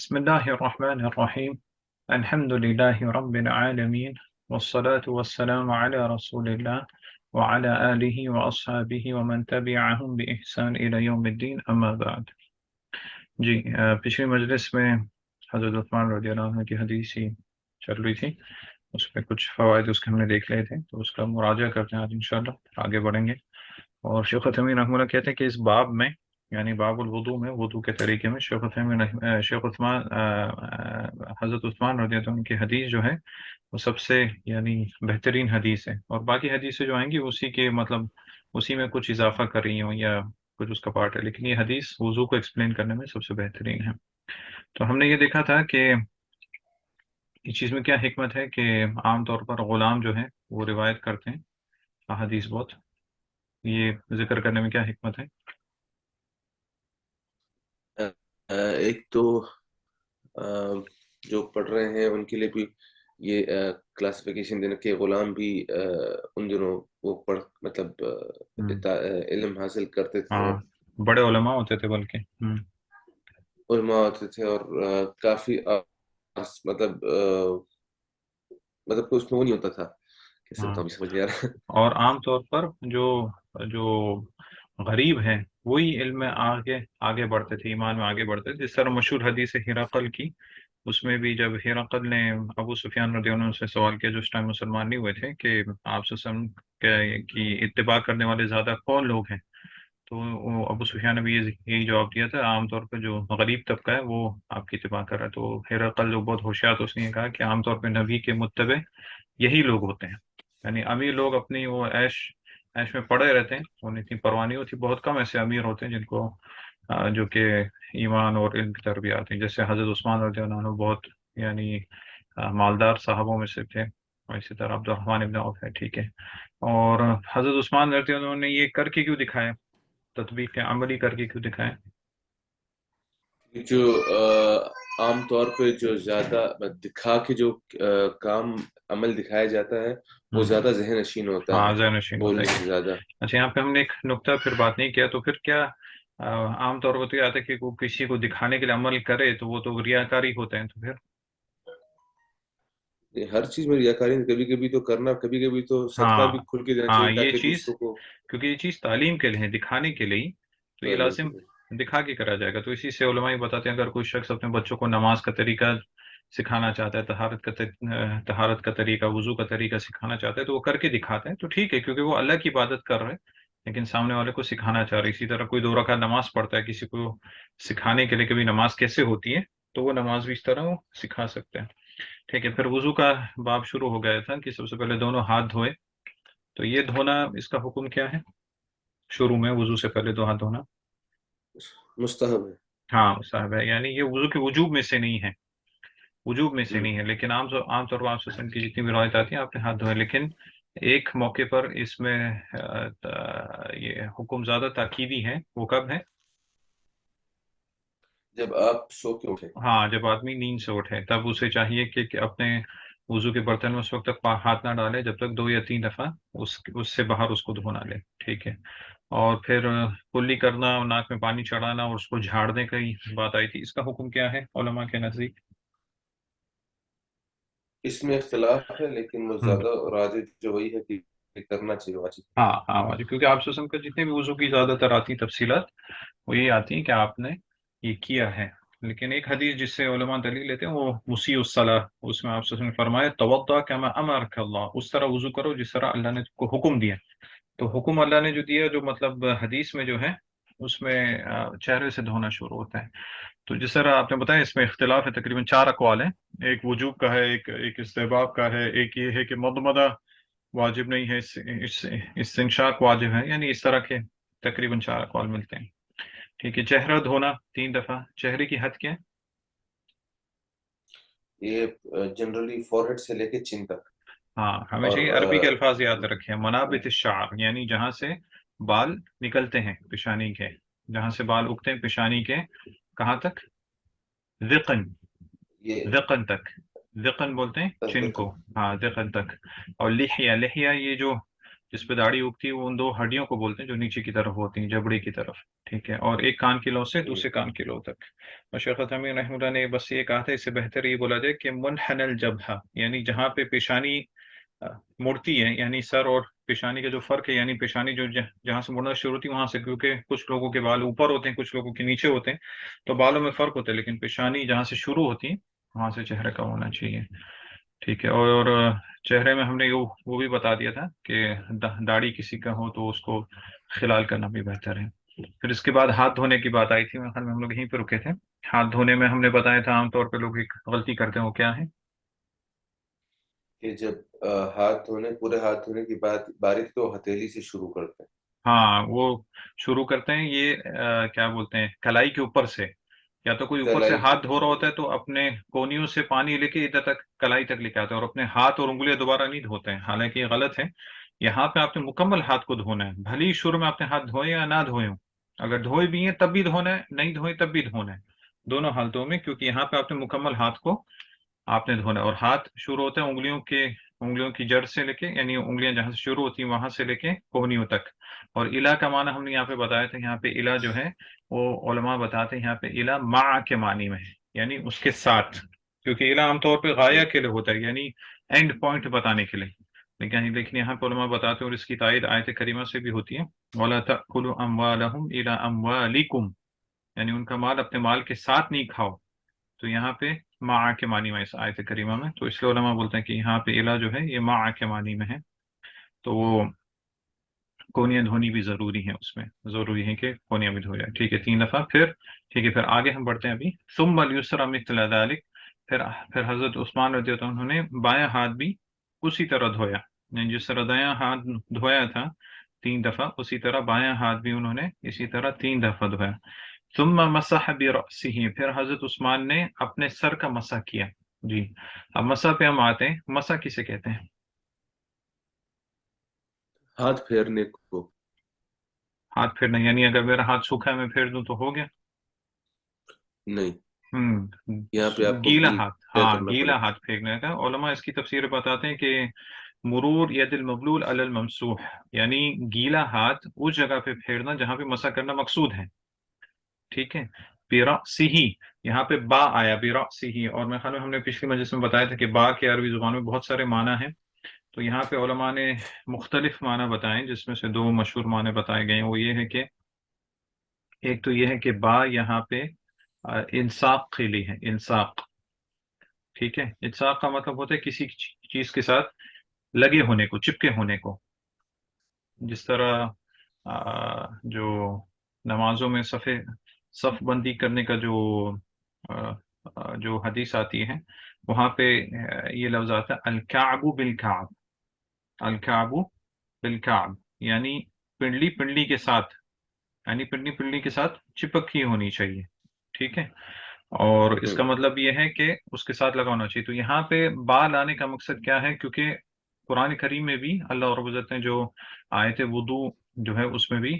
بسم الله الرحمن الرحيم. الحمد لله رب العالمين، والصلاة والسلام على رسول الله وعلى آله وأصحابه ومن تبعهم بإحسان إلى يوم الدين، أما بعد. جی پچھلی مجلس میں حضرت عثمان رضی اللہ عنہ کی حدیث ہی چل رہی تھی، اس پہ کچھ فوائد اس کے ہم نے دیکھ لے تھے، تو اس کا مراجعہ کرتے ہیں آج انشاءاللہ، آگے بڑھیں گے۔ اور شیخ عثیمین رحمہ اللہ کہتے ہیں کہ اس باب میں، یعنی باب الوضو میں، وضو کے طریقے میں شیخ عثمان حضرت عثمان رضی اللہ عنہ کی حدیث جو ہے وہ سب سے یعنی بہترین حدیث ہے، اور باقی حدیثیں جو آئیں گی اسی کے مطلب اسی میں کچھ اضافہ کر رہی ہوں یا کچھ اس کا پارٹ ہے، لیکن یہ حدیث وضو کو ایکسپلین کرنے میں سب سے بہترین ہے۔ تو ہم نے یہ دیکھا تھا کہ اس چیز میں کیا حکمت ہے کہ عام طور پر غلام جو ہے وہ روایت کرتے ہیں احادیث بہت، یہ ذکر کرنے میں کیا حکمت ہے؟ ایک تو جو پڑھ رہے ہیں ان کے لیے بھی یہ کلاسیفیکیشن دینا کہ غلام بھی ان دنوں وہ پڑھ مطلب علم حاصل کرتے تھے ہاں، اور بڑے علماء ہوتے تھے بلکہ۔ علماء ہوتے تھے اور کافی مطلب کوئی اس میں وہ نہیں ہوتا تھا، کیسے ہاں، بتاؤں سمجھ نہیں آ رہا۔ اور عام طور پر جو جو غریب ہیں وہی علم میں آگے آگے بڑھتے تھے، ایمان میں آگے بڑھتے تھے، جس طرح مشہور حدیث ہے ہرقل کی، اس میں بھی جب ہرقل نے ابو سفیان رضی اللہ عنہ سے سوال کیا جو اس ٹائم مسلمان نہیں ہوئے تھے کہ آپ صلی اللہ علیہ وسلم کی اتباع کرنے والے زیادہ کون لوگ ہیں، تو وہ ابو سفیان نے بھی یہی جواب دیا تھا، عام طور پہ جو غریب طبقہ ہے وہ آپ کی اتباع کر رہا ہے۔ تو ہرقل جو بہت ہوشیار تھا، اس نے یہ کہا کہ عام طور پہ نبی کے متبع یہی لوگ ہوتے ہیں، یعنی امیر لوگ اپنی وہ عیش عیش میں پڑے رہتے ہیں، انہیں اتنی پرواہ نہیں ہوتی، بہت کم ایسے امیر ہوتے ہیں جن کو جو کہ ایمان اور علم کی طرف بھی آتے ہیں، جیسے حضرت عثمان رضی اللہ عنہ بہت یعنی مالدار صحابوں میں سے تھے، اور اسی طرح عبد الرحمن ابن عوف ہے، ٹھیک ہے۔ اور حضرت عثمان رضی اللہ عنہ نے یہ کر کے کیوں دکھایا، تطبیق عملی کر کے کیوں دکھائیں؟ جو عام طور پہ جو زیادہ دکھا کے جو کام عمل دکھایا جاتا ہے وہ زیادہ ذہن نشین ہوتا ہاں، ہے ذہن نشین ہوتا بولنے ہے سے یہ۔ زیادہ۔ اچھا، یہاں پہ ہم نے ایک نقطہ پھر بات نہیں کیا، تو پھر کیا عام طور پر تو یہ آتا ہے کہ وہ کسی کو دکھانے کے لیے عمل کرے تو وہ تو ریاکاری ہوتا ہے، تو پھر ہر چیز میں ریاکاری کبھی کبھی تو کرنا، کبھی کبھی تو صدقہ ہاں بھی کھل کے دینا ہاں چاہیے یہ تاکہ چیز، دوسروں کو کیونکہ یہ چیز تعلیم کے لیے ہے، دکھانے کے لیے، تو یہ تعلیم کے لازم لیے۔ دکھا کے کرا جائے گا۔ تو اسی سے علماء یہ بتاتے ہیں اگر کوئی شخص اپنے بچوں کو نماز کا طریقہ سکھانا چاہتا ہے، طہارت کا طریقہ، وضو کا طریقہ سکھانا چاہتا ہے، تو وہ کر کے دکھاتے ہیں تو ٹھیک ہے، کیونکہ وہ اللہ کی عبادت کر رہے ہیں لیکن سامنے والے کو سکھانا چاہ رہے۔ اسی طرح کوئی 2 رکعت نماز پڑھتا ہے کسی کو سکھانے کے لیے کہ بھی نماز کیسے ہوتی ہے، تو وہ نماز بھی اس طرح وہ سکھا سکتے ہیں، ٹھیک ہے۔ پھر وضو کا باب شروع ہو گیا تھا کہ سب سے پہلے دونوں ہاتھ دھوئے، تو یہ دھونا اس کا حکم کیا ہے؟ شروع میں وضو سے پہلے 2 ہاتھ دھونا؟ مستحب ہے۔ ہاں صاحب ہے، یعنی یہ وضو کے وجوب میں سے نہیں ہے، وجوب میں سے ہم۔ نہیں ہے، لیکن عام طور پر آپ وسلم کی جتنی بھی روایت آتی ہیں آپ نے ہاتھ دھوئے، لیکن ایک موقع پر اس میں یہ حکم زیادہ تاکیدی ہے، وہ کب ہے؟ جب آپ سو کے اٹھے۔ ہاں، جب آدمی نیند سے اٹھے تب اسے چاہیے کہ اپنے وضو کے برتن میں اس وقت تک ہاتھ نہ ڈالے جب تک 2 یا 3 دفعہ اس سے باہر اس کو دھونا لے، ٹھیک ہے۔ اور پھر کلی کرنا، ناک میں پانی چڑھانا اور اس کو جھاڑنے کی بات آئی تھی، اس کا حکم کیا ہے علماء کے نزدیک؟ اس میں اختلاف ہے لیکن وہ ہم، زیادہ راجح جو وہی ہے کہ کرنا چاہیے، واجب ہے۔ ہاں ہاں واجب، کیونکہ آپ وسلم کا جتنے بھی وضو کی زیادہ تر آتی تفصیلات وہ یہ آتی ہیں کہ آپ نے یہ کیا ہے، لیکن ایک حدیث جس سے علماء دلیل لیتے ہیں وہ مسیء الصلاح، اس میں آپ وسلم نے فرمایا توضا کما امرک اللہ، اس طرح وضو کرو جس طرح اللہ نے کو حکم دیا۔ تو حکم اللہ نے جو دیا، جو مطلب حدیث میں جو ہے اس میں چہرے سے دھونا شروع ہوتا ہے۔ تو جس طرح آپ نے بتایا اس میں اختلاف ہے، تقریباً 4 اقوال ہیں، ایک وجوب کا ہے، ایک استحباب کا ہے، ایک یہ ہے کہ مضمضہ واجب نہیں ہے، استنشاق واجب ہے، یعنی اس طرح کے تقریباً 4 اقوال ملتے ہیں، ٹھیک ہے۔ چہرہ دھونا 3 دفعہ، چہرے کی حد کیا ہے؟ یہ جنرلی فورہیڈ سے لے کے چین تک۔ ہاں، ہمیشہ اور یہ عربی کے الفاظ یاد رکھیں، منابت الشعر، یعنی جہاں سے بال نکلتے ہیں پیشانی کے، جہاں سے بال اگتے ہیں پیشانی کے، کہاں تک؟ ذقن، یہ ذقن تک، ذقن بولتے ہیں چن تصدیق۔ کو، ہاں ذقن تک۔ اور لحیہ، لحیہ یہ جو جس پہ داڑھی اگتی ہے وہ ان دو ہڈیوں کو بولتے ہیں جو نیچے کی طرف ہوتی ہیں، جبڑے کی طرف، ٹھیک ہے، اور ایک کان کی لو سے دوسرے کان کی لو تک۔ اور شیخ عثیمین رحمۃ اللہ نے بس یہ کہا تھا، اس سے بہتر یہ بولا جائے کہ منحنى الجبہہ، یعنی جہاں پہ پیشانی مڑتی ہے، یعنی سر اور پیشانی کا جو فرق ہے، یعنی پیشانی جو جہاں سے مڑنا شروع ہوتی ہے وہاں سے، کیونکہ کچھ لوگوں کے بال اوپر ہوتے ہیں کچھ لوگوں کے نیچے ہوتے ہیں، تو بالوں میں فرق ہوتا ہے، لیکن پیشانی جہاں سے شروع ہوتی ہے وہاں سے چہرے کا ہونا چاہیے، ٹھیک ہے۔ اور چہرے میں ہم نے وہ بھی بتا دیا تھا کہ داڑھی کسی کا ہو تو اس کو خلال کرنا بھی بہتر ہے۔ پھر اس کے بعد ہاتھ دھونے کی بات آئی تھی، میرے خیال میں ہم لوگ یہیں پہ رکے تھے۔ ہاتھ دھونے میں ہم نے بتایا تھا عام طور پہ لوگ ایک غلطی کرتے ہیں، وہ کیا ہے؟ کہ جب ہاتھ دھونے پورے ہاتھ دھونے کی بات باری تھی تو ہتھیلی سے شروع کرتے ہیں۔ ہاں، وہ شروع کرتے ہیں یہ کیا بولتے ہیں، کلائی کے اوپر سے، یا تو کوئی اوپر سے کلائی ہاتھ دھو رہا ہوتا ہے تو اپنے کونیوں سے پانی لے کے ادھر تک کلائی تک لے کے آتے ہیں، اور اپنے ہاتھ اور انگلیاں دوبارہ نہیں دھوتے ہیں، حالانکہ یہ غلط ہے۔ یہاں پہ آپ نے مکمل ہاتھ کو دھونا ہے، بھلی ہی شروع میں آپ نے ہاتھ دھوئے یا نہ دھوئے ہوں، اگر دھوئے بھی ہیں تب بھی دھونا ہے، نہیں دھوئے تب بھی دھونا ہے، دونوں حالتوں میں، کیونکہ یہاں پہ آپ نے مکمل ہاتھ کو آپ نے دھونا ہے۔ اور ہاتھ شروع ہوتے ہیں انگلیوں کی جڑ سے لے کے، یعنی انگلیاں جہاں سے شروع ہوتی ہیں وہاں سے لے کے کونیوں تک۔ اور الا کا معنی ہم نے یہاں پہ بتایا تھا، یہاں پہ الا جو ہے وہ علماء بتاتے ہیں یہاں پہ الا مع کے معنی میں ہے، یعنی اس کے ساتھ، کیونکہ الا عام طور پہ غایہ کے لیے ہوتا ہے، یعنی اینڈ پوائنٹ بتانے کے لیے، لیکن یہاں پہ علماء بتاتے ہیں، اور اس کی تائید آیت کریمہ سے بھی ہوتی ہے، وَلَا تَأْكُلُوا أَمْوَالَهُمْ إِلَىٰ أَمْوَالِكُمْ، یعنی ان کا مال اپنے مال کے ساتھ نہیں کھاؤ، تو یہاں پہ مع کے معنی میں اس آیت کریمہ میں، تو اس لیے علماء بولتے ہیں کہ یہاں پہ الا جو ہے یہ مع کے معنی میں ہے، تو وہ کونیاں دھونی بھی ضروری ہیں، اس میں ضروری ہے کہ کونیاں بھی دھو جائے، ٹھیک ہے، 3 دفعہ۔ پھر ٹھیک ہے، پھر آگے ہم بڑھتے ہیں ابھی، ثم اليسرى مثل ذلك، پھر حضرت عثمان رضی اللہ عنہ نے بایاں ہاتھ بھی اسی طرح دھویا، یعنی جس طرح دایاں ہاتھ دھویا تھا 3 دفعہ، اسی طرح بایاں ہاتھ بھی انہوں نے اسی طرح 3 دفعہ دھویا۔ ثم مسح برأسه، پھر حضرت عثمان نے اپنے سر کا مسح کیا، جی۔ اب مسح پہ ہم آتے ہیں، مسح کسے کہتے ہیں؟ ہاتھ پھیرنے کو۔ ہاتھ پھیرنا، یعنی اگر میرا ہاتھ سوکھا ہے میں پھیر دوں تو ہو گیا؟ نہیں، ہوں، یہاں پہ آپ کو گیلا گل ہاتھ، طے ہاں کرنا گیلا پڑے ہاتھ پھینکنے کا علماء اس کی تفسیر بتاتے ہیں کہ مرور ید المبلول علی الممسوح، یعنی گیلا ہاتھ اس جگہ پہ پھیرنا جہاں پہ مسح کرنا مقصود ہے، ٹھیک ہے۔ برأسہ، یہاں پہ با آیا برأسہ، اور میرے خیال میں ہم نے پچھلی مجلس میں بتایا تھا کہ با کے عربی زبان میں بہت سارے معنی ہیں، تو یہاں پہ علماء نے مختلف معنی بتائے، جس میں سے 2 مشہور معنی بتائے گئے ہیں، وہ یہ ہے کہ ایک تو یہ ہے کہ با یہاں پہ انساق کے لیے ہے، انساق، ٹھیک ہے، الصاق کا مطلب ہوتا ہے کسی چیز کے ساتھ لگے ہونے کو، چپکے ہونے کو، جس طرح جو نمازوں میں صف بندی کرنے کا آ، جو حدیث آتی ہے وہاں پہ یہ لفظ آتا ہے الکعب بالکعب، الکعب بالکعب، یعنی پنڈلی پنڈلی کے ساتھ، یعنی پنڈلی پنڈلی کے ساتھ چپک ہی ہونی چاہیے، ٹھیک ہے۔ اور اس ہوں، کا مطلب یہ ہے کہ اس کے ساتھ لگا ہونا چاہیے، تو یہاں پہ با لانے کا مقصد کیا ہے، کیونکہ قرآن کریم میں بھی اللہ رب العزت نے جو آیت وضو جو ہے اس میں بھی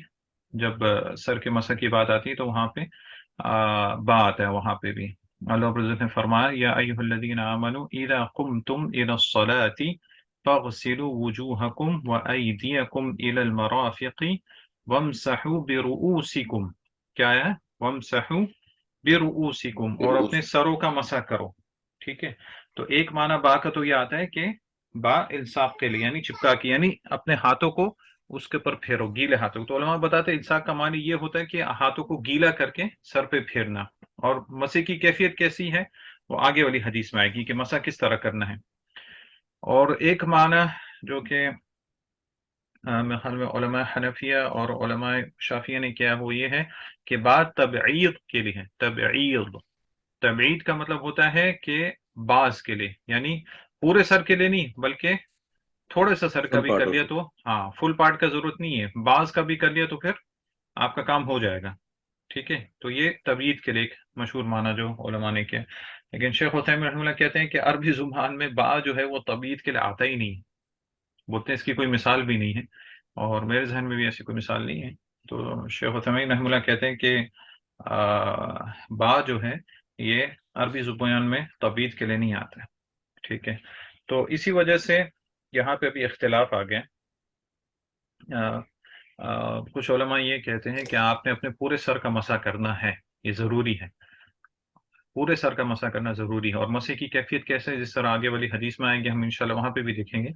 جب سر کے مسح کی بات آتی ہے تو وہاں پہ با آتا ہے، وہاں پہ بھی اللہ رب العزت نے فرمایا یا ایھا الذین آمنوا اذا قمتم الى الصلاة فاغسلوا وجوهکم وایدیکم الى المرافق وامسحوا برؤوسکم، کیا ہے؟ وامسحوا برؤوسکم، پھر اور اس اپنے سروں کا مسح کرو، ٹھیک ہے۔ تو ایک معنی با کا تو یہ آتا ہے کہ با الصاق کے لیے، یعنی چپکا کے، یعنی اپنے ہاتھوں کو اس کے پر پھیرو، گیلے ہاتھوں کو، تو علماء بتاتے ہیں الصاق کا معنی یہ ہوتا ہے کہ ہاتھوں کو گیلا کر کے سر پہ پھیرنا، اور مسح کی کیفیت کیسی ہے وہ آگے والی حدیث میں آئے گی کہ مسح کس طرح کرنا ہے۔ اور ایک معنی جو کہ میرے خیال میں علماء حنفیہ اور علماء شافیہ نے کیا، وہ یہ ہے کہ بعد تبعیض کے لیے ہے، تبعیض، تبعید کا مطلب ہوتا ہے کہ بعض کے لیے، یعنی پورے سر کے لیے نہیں بلکہ تھوڑے سا سر کا فل بھی کر پارٹ لیا آف اٹ۔ تو، ہاں فل پارٹ کا ضرورت نہیں ہے، بعض کا بھی کر لیا تو پھر آپ کا کام ہو جائے گا، ٹھیک ہے۔ تو یہ تبعید کے لیے ایک مشہور معنی جو علماء نے کیا، لیکن شیخ عثیمین رحمۃ اللہ کہتے ہیں کہ عربی زبان میں با جو ہے وہ تبعید کے لیے آتا ہی نہیں، بولتے ہیں اس کی کوئی مثال بھی نہیں ہے، اور میرے ذہن میں بھی ایسی کوئی مثال نہیں ہے، تو شیخ عثیمین رحمۃ اللہ کہتے ہیں کہ با جو ہے یہ عربی زبان میں تبعید کے لیے نہیں آتا ہے، ٹھیک ہے۔ تو اسی وجہ سے یہاں پہ بھی اختلاف آ گیا کچھ علماء یہ کہتے ہیں کہ آپ نے اپنے پورے سر کا مسح کرنا ہے، یہ ضروری ہے، پورے سر کا مسح کرنا ضروری ہے۔ اور مسح کی کیفیت کیسے ہے، جس طرح آگے والی حدیث میں آئیں گے ہم انشاءاللہ وہاں پہ بھی دیکھیں گے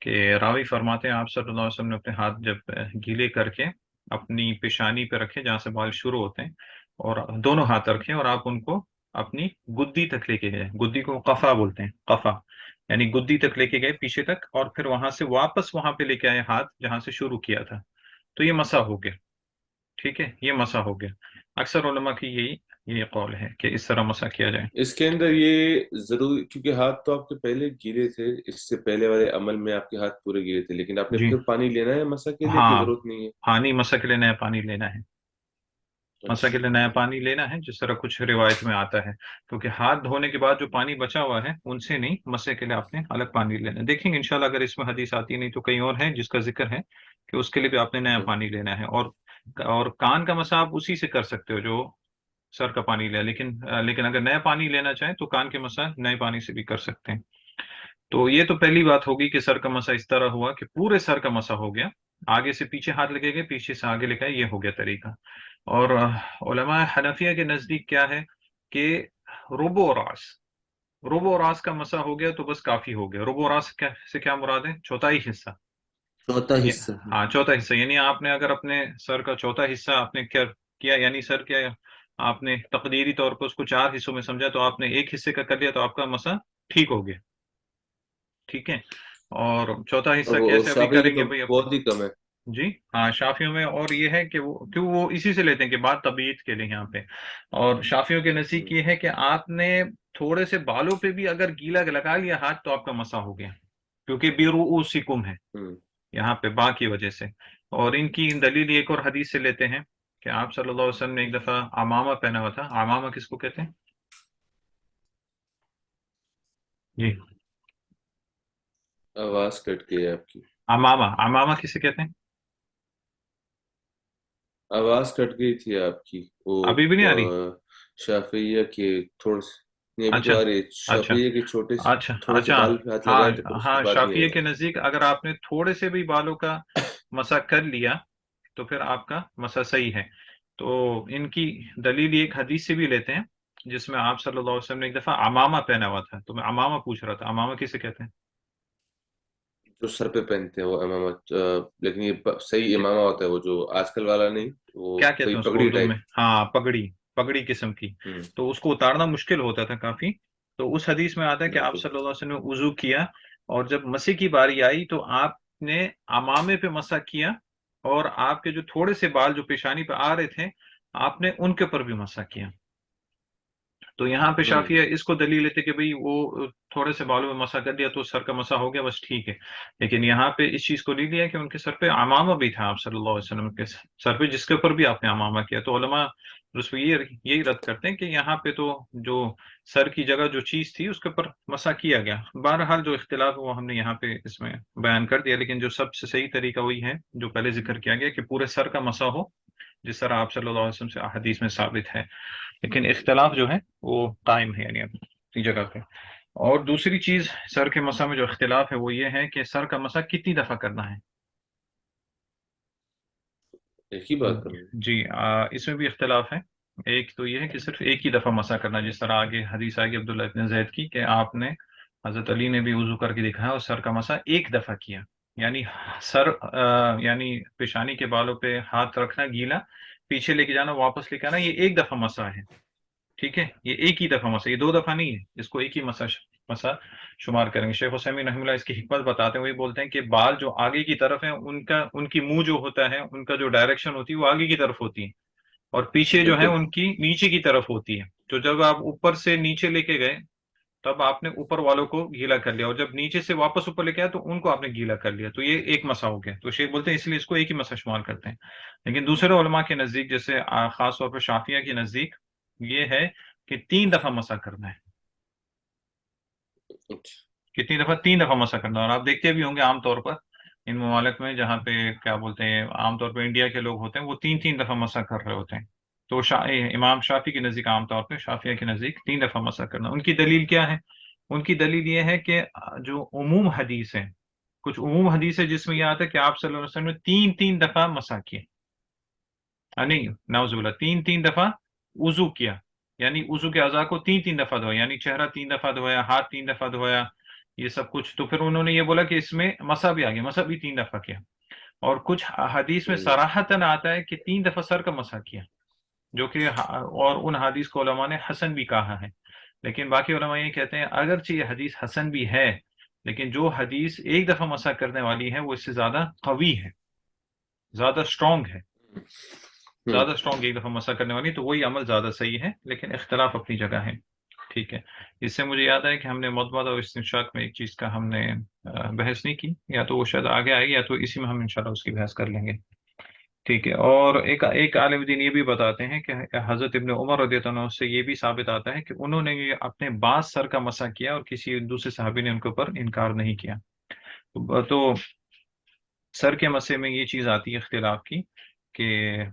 کہ راوی فرماتے ہیں آپ صلی اللہ علیہ وسلم نے اپنے ہاتھ جب گیلے کر کے اپنی پیشانی پہ رکھے جہاں سے بال شروع ہوتے ہیں، اور دونوں ہاتھ رکھیں اور آپ ان کو اپنی گدی تک لے کے گئے، گدی کو قفا بولتے ہیں، قفا یعنی گدی تک لے کے گئے پیچھے تک، اور پھر وہاں سے واپس وہاں پہ لے کے آئے ہاتھ جہاں سے شروع کیا تھا، تو یہ مسح ہو گیا، ٹھیک ہے، یہ مسح ہو گیا۔ اکثر علماء کی یہ قول ہے کہ اس طرح مسح کیا جائے۔ اس کے اندر یہ ضروری، کیونکہ ہاتھ تو آپ کے پہلے گیلے تھے، اس سے پہلے والے عمل میں آپ کے ہاتھ پورے گیلے تھے، لیکن آپ نے جی پھر پانی لینا ہے مسح کے لیے کہ ہاں، ضرورت نہیں ہے؟ پانی مسح کے لیے نیا پانی لینا ہے، مسح کے اچھا لیے نیا پانی لینا ہے، جس طرح کچھ روایت میں آتا ہے، کیونکہ ہاتھ دھونے کے بعد جو پانی بچا ہوا ہے ان سے نہیں، مسح کے لیے آپ نے الگ پانی لینا ہے۔ دیکھیں گے انشاءاللہ، اگر اس میں حدیث آتی نہیں تو کہیں اور ہے جس کا ذکر ہے کہ اس کے لیے بھی آپ نے نیا پانی لینا ہے۔ اور کان کا مسح آپ اسی سے کر سکتے ہو جو سر کا پانی لیا، لیکن اگر نیا پانی لینا چاہیں تو کان کے مسح نئے پانی سے بھی کر سکتے ہیں۔ تو یہ تو پہلی بات ہوگی کہ سر کا مسح اس طرح ہوا کہ پورے سر کا مسح ہو گیا، آگے سے پیچھے ہاتھ لگے گئے، پیچھے سے آگے لگائے، یہ ہو گیا طریقہ۔ اور علماء حنفیہ کے نزدیک کیا ہے کہ ربع راس، ربع راس کا مسح ہو گیا تو بس کافی ہو گیا۔ ربع راس سے کیا مراد ہے؟ چوتھائی حصہ، چوتھا حصہ۔ ہاں چوتھا حصہ، یعنی آپ نے اگر اپنے سر کا چوتھا حصہ آپ نے کیا یعنی سر کیا آپ نے تقدیری طور پر اس کو چار حصوں میں سمجھا تو آپ نے ایک حصے کا کر لیا تو آپ کا مسح ٹھیک ہو گیا، ٹھیک ہے۔ اور چوتھا حصہ اب کیسے ابھی شافعی کی کریں تو گے بھائی اپنے؟ بہت ہی کم ہے۔ جی ہاں، شافیوں میں اور یہ ہے کہ وہ اسی سے لیتے ہیں کہ بات طبیعت کے لیے یہاں پہ، اور شافیوں کے نزدیک یہ ہے کہ آپ نے تھوڑے سے بالوں پہ بھی اگر گیلا لگا لیا ہاتھ تو آپ کا مسح ہو گیا، کیونکہ بیرؤوسکم ہے ہوں۔ یہاں پہ با کی وجہ سے۔ اور ان کی دلیل ایک اور حدیث سے لیتے ہیں کہ آپ صلی اللہ علیہ وسلم نے ایک دفعہ عمامہ پہنا ہوا تھا۔ عمامہ کس کو کہتے ہیں جی؟ آواز کٹ گئی ہے آپ کی، عمامہ، عمامہ کسے کہتے ہیں؟ آواز کٹ گئی تھی آپ کی وہ ابھی بھی نہیں آ رہی؟ شافعیہ کے تھوڑے سے، نہیں ابھی اچھا تو آ رہی ہے، اچھا شافعیہ کے اچھا تھوڑے سے اچھا، بال پہ ہاتھ ہاں لگائے تو پھر اس کے ہاں، بعد نہیں شافیہ آئے کے گا۔ نزدیک اگر آپ نے تھوڑے سے بھی بالوں کا مسح کر لیا تو پھر آپ کا مسح صحیح ہے۔ تو ان کی دلیل ایک حدیث سے بھی لیتے ہیں جس میں آپ صلی اللہ علیہ وسلم نے ایک دفعہ عمامہ پہنا ہوا تھا، تو میں عمامہ پوچھ رہا تھا، عمامہ کسے کہتے ہیں؟ جو سر پہ پہنتے ہیں وہ امامہ، لیکن یہ صحیح امامہ ہوتا ہے، وہ جو آج کل والا نہیں، وہ کیا کہتے وہی ہیں اس کو پگڑی اردو ٹائپ۔ میں؟ ہاں پگڑی، پگڑی قسم کی، تو اس کو اتارنا مشکل ہوتا تھا کافی۔ تو اس حدیث میں آتا ہے کہ آپ بالکل۔ صلی اللہ علیہ وسلم نے وضو کیا، اور جب مسح کی باری آئی تو آپ نے امامے پہ مسح کیا، اور آپ کے جو تھوڑے سے بال جو پیشانی پہ آ رہے تھے آپ نے ان کے اوپر بھی مسح کیا۔ تو یہاں پہ ہوں۔ شافیہ اس کو دلیل لیتے کہ بھئی وہ تھوڑے سے بالوں میں مسح کر دیا تو سر کا مسح ہو گیا، بس ٹھیک ہے۔ لیکن یہاں پہ اس چیز کو لے لیا کہ ان کے سر پہ عمامہ بھی تھا، آپ صلی اللہ علیہ وسلم کے سر پہ جس کے اوپر بھی آپ نے عمامہ کیا، تو علماء رسو یہی رد کرتے ہیں کہ یہاں پہ تو جو سر کی جگہ جو چیز تھی اس کے اوپر مسح کیا گیا۔ بہرحال جو اختلاف ہے وہ ہم نے یہاں پہ اس میں بیان کر دیا، لیکن جو سب سے صحیح طریقہ وہی ہے جو پہلے ذکر کیا گیا کہ پورے سر کا مسح ہو، جس طرح آپ صلی اللہ علیہ وسلم سے حدیث میں ثابت ہے۔ لیکن اختلاف جو ہے وہ قائم ہے، یعنی اپنی جگہ پہ۔ اور دوسری چیز سر کے مسح میں جو اختلاف ہے وہ یہ ہے کہ سر کا مسح کتنی دفعہ کرنا ہے؟ ایک ہی بات کروں گا۔ جی اس میں بھی اختلاف ہے۔ ایک تو یہ ہے کہ صرف ایک ہی دفعہ مسح کرنا، جس طرح آگے حدیث آگے عبداللہ ابن زید کی کہ آپ نے، حضرت علی نے بھی وضو کر کے دکھایا اور سر کا مسح ایک دفعہ کیا، یعنی سر یعنی پیشانی کے بالوں پہ ہاتھ رکھنا گیلا، پیچھے لے کے جانا، واپس لے کے آنا، یہ ایک دفعہ مسح ہے، ٹھیک ہے، یہ ایک ہی دفعہ مسح، یہ دو دفعہ نہیں ہے، اس کو ایک ہی مسح شمار کریں گے۔ شیخ حسین رحمہ اللہ اس کی حکمت بتاتے ہیں، وہی بولتے ہیں کہ بال جو آگے کی طرف ہیں ان کی منہ جو ہوتا ہے ان کا جو ڈائریکشن ہوتی ہے وہ آگے کی طرف ہوتی ہے، اور پیچھے جو ہے بالکل۔ ان کی نیچے کی طرف ہوتی ہے۔ تو جب آپ اوپر سے نیچے لے کے گئے تب آپ نے اوپر والوں کو گیلا کر لیا، اور جب نیچے سے واپس اوپر لے کے آیا تو ان کو آپ نے گیلا کر لیا، تو یہ ایک مسح ہو گیا۔ تو شیخ بولتے ہیں اس لیے اس کو ایک ہی مسح شمار کرتے ہیں۔ لیکن دوسرے علماء کے نزدیک جیسے خاص طور پہ شافعیہ کے نزدیک یہ ہے کہ 3 دفعہ مسح کرنا ہے۔ اچھا۔ کتنی دفعہ؟ 3 دفعہ مسح کرنا ہے۔ اور آپ دیکھتے بھی ہوں گے عام طور پر ان ممالک میں جہاں پہ کیا بولتے ہیں عام طور پہ انڈیا کے لوگ ہوتے ہیں وہ 3 3 دفعہ مسح کر رہے ہوتے ہیں۔ تو امام شافی کے نزدیک، عام طور پہ شافیہ کے نزدیک 3 دفعہ مسح کرنا۔ ان کی دلیل کیا ہے؟ ان کی دلیل یہ ہے کہ جو عموم حدیث ہے کچھ عموم حدیث ہے جس میں یہ آتا ہے کہ آپ صلی اللہ علیہ وسلم نے تین تین دفعہ مسح کیے، نہیں نعوذ باللہ، تین تین دفعہ وضو کیا، یعنی وضو کے اعضاء کو تین تین دفعہ دھویا، یعنی چہرہ تین دفعہ دھویا، ہاتھ تین دفعہ دھویا، یہ سب کچھ. تو پھر انہوں نے یہ بولا کہ اس میں مسح بھی آ گیا، مسح بھی تین دفعہ کیا. اور کچھ حدیث میں صراحتاً آتا ہے کہ تین دفعہ سر کا مسح کیا، جو کہ اور ان حدیث کو علماء نے حسن بھی کہا ہے. لیکن باقی علماء یہ کہتے ہیں اگرچہ یہ حدیث حسن بھی ہے، لیکن جو حدیث ایک دفعہ مسح کرنے والی ہے وہ اس سے زیادہ قوی ہے، زیادہ اسٹرانگ ہے، زیادہ اسٹرانگ ایک دفعہ مسح کرنے والی، تو وہی عمل زیادہ صحیح ہے، لیکن اختلاف اپنی جگہ ہے. ٹھیک ہے. اس سے مجھے یاد ہے کہ ہم نے مضمضہ اور استنشاق میں ایک چیز کا ہم نے بحث نہیں کی، یا تو وہ شاید آگے آئے گی یا تو اسی میں ہم انشاءاللہ اس کی بحث کر لیں گے. ٹھیک ہے. اور ایک عالم دین یہ بھی بتاتے ہیں کہ حضرت ابن عمر رضی اللہ عنہ سے یہ بھی ثابت آتا ہے کہ انہوں نے یہ اپنے بعض سر کا مسح کیا اور کسی دوسرے صحابی نے ان کے اوپر انکار نہیں کیا. تو سر کے مسح میں یہ چیز آتی ہے اختلاف کی کہ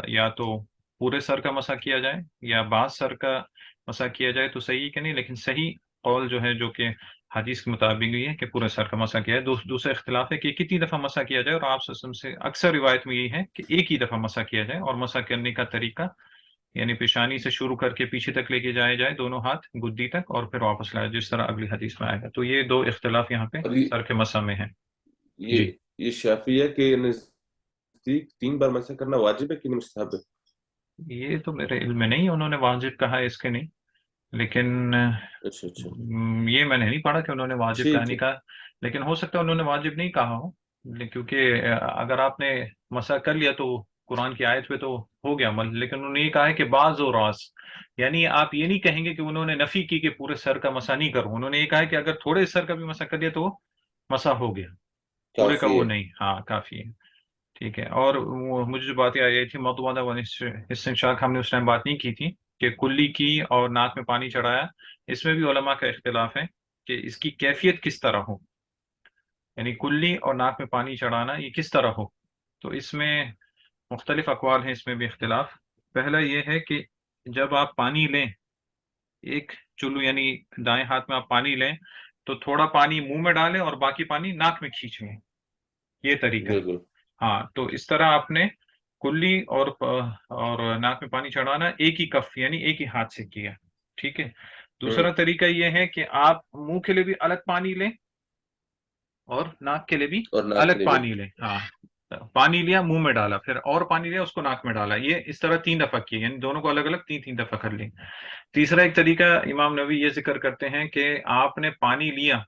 یا تو پورے سر کا مسح کیا جائے یا بعض سر کا مسح کیا جائے تو صحیح کہ نہیں، لیکن صحیح قول جو ہے جو کہ حدیث کے مطابق یہ ہے کہ پورے سر کا مسح کیا ہے. دوسرا اختلاف ہے کہ کتنی دفعہ مسح کیا جائے، اور آپ صلی اللہ علیہ وسلم سے اکثر روایت میں یہی ہے کہ ایک ہی دفعہ مسح کیا جائے، اور مسح کرنے کا طریقہ یعنی پیشانی سے شروع کر کے پیچھے تک لے کے جائے دونوں ہاتھ گدی تک، اور پھر واپس لائے جس طرح اگلی حدیث میں آئے گا. تو یہ دو اختلاف یہاں پہ اور سر کے مسح میں ہیں. جی. یہ شافعیہ کے نزدیک 3 بار مسح کرنا واجب ہے کہ نہیں مستحب ہے؟ یہ تو میرے علم میں نہیں، انہوں نے واجب کہا ہے اس کے نہیں، لیکن اچھا اچھا، یہ میں نے نہیں پڑھا کہ انہوں نے واجب کہا ٹھیک نہیں ہے. کہا. لیکن ہو سکتا ہے انہوں نے واجب نہیں کہا ہو، کیونکہ اگر آپ نے مسح کر لیا تو قرآن کی آیت پہ تو ہو گیا عمل. لیکن انہوں نے یہ کہا ہے کہ بعض و راس، یعنی آپ یہ نہیں کہیں گے کہ انہوں نے نفی کی کہ پورے سر کا مسح نہیں کروں. انہوں نے یہ کہا ہے کہ اگر تھوڑے سر کا بھی مسح کر دیا تو وہ مسح ہو گیا، پورے کا کافی وہ ہے. نہیں. ہاں کافی ہے. ٹھیک ہے. اور مجھے جو باتیں آئی تھی متوازہ و استنشاق، ہم نے اس ٹائم بات نہیں کی تھی کہ کلی کی اور ناک میں پانی چڑھایا، اس میں بھی علماء کا اختلاف ہے کہ اس کی کیفیت کس طرح ہو، یعنی کلی اور ناک میں پانی چڑھانا یہ کس طرح ہو. تو اس میں مختلف اقوال ہیں، اس میں بھی اختلاف. پہلا یہ ہے کہ جب آپ پانی لیں، ایک چلو یعنی دائیں ہاتھ میں آپ پانی لیں تو تھوڑا پانی منہ میں ڈالیں اور باقی پانی ناک میں کھینچ لیں، یہ طریقہ ہے. بالکل. ہاں تو اس طرح آپ نے کلی اور ناک میں پانی چڑھانا ایک ہی کف یعنی ایک ہی ہاتھ سے کیا. ٹھیک ہے. دوسرا طریقہ یہ ہے کہ آپ منہ کے لیے بھی الگ پانی لیں اور ناک کے لیے بھی اور ناک کے الگ لیے بھی. پانی لیں. ہاں پانی لیا منہ میں ڈالا، پھر اور پانی لیا اس کو ناک میں ڈالا، یہ اس طرح 3 دفعہ کیے، یعنی دونوں کو الگ الگ 3 دفعہ کر لی. تیسرا ایک طریقہ امام نووی یہ ذکر کرتے ہیں کہ آپ نے پانی لیا،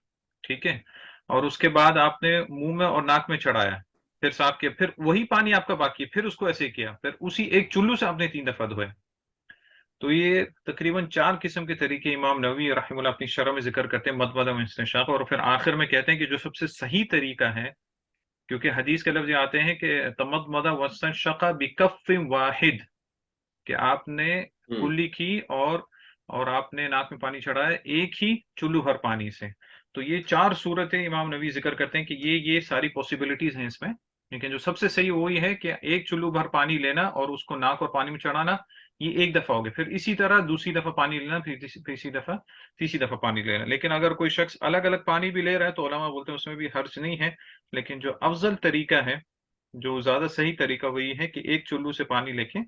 ٹھیک ہے، اور اس کے بعد آپ نے منہ میں اور ناک میں چڑھایا، پھر صاف کیا، پھر وہی پانی آپ کا باقی ہے، پھر اس کو ایسے کیا، پھر اسی ایک چلو سے آپ نے 3 دفعہ دھویا. تو یہ تقریباً 4 قسم کے طریقے امام نووی رحمہ اللہ اپنی شرح میں ذکر کرتے ہیں، مضمضہ و استنشاق. اور پھر آخر میں کہتے ہیں کہ جو سب سے صحیح طریقہ ہے، کیونکہ حدیث کے لفظ یہ آتے ہیں کہ تمضمض واستنشق بکف واحد، کہ آپ نے کلی کی اور آپ نے ناک میں پانی چڑھایا ایک ہی چلو بھر پانی سے. تو یہ 4 صورتیں امام نبی ذکر کرتے ہیں کہ یہ ساری پاسبلٹیز ہیں اس میں، لیکن جو سب سے صحیح وہی ہے کہ ایک چلو بھر پانی لینا اور اس کو ناک اور پانی میں چڑھانا، یہ ایک دفعہ ہو گیا، پھر اسی طرح دوسری دفعہ پانی لینا، پھر تیسری دفعہ پانی لینا. لیکن اگر کوئی شخص الگ الگ پانی بھی لے رہا ہے تو علماء بولتے ہیں اس میں بھی حرج نہیں ہے، لیکن جو افضل طریقہ ہے، جو زیادہ صحیح طریقہ وہی ہے کہ ایک چلو سے پانی لے کے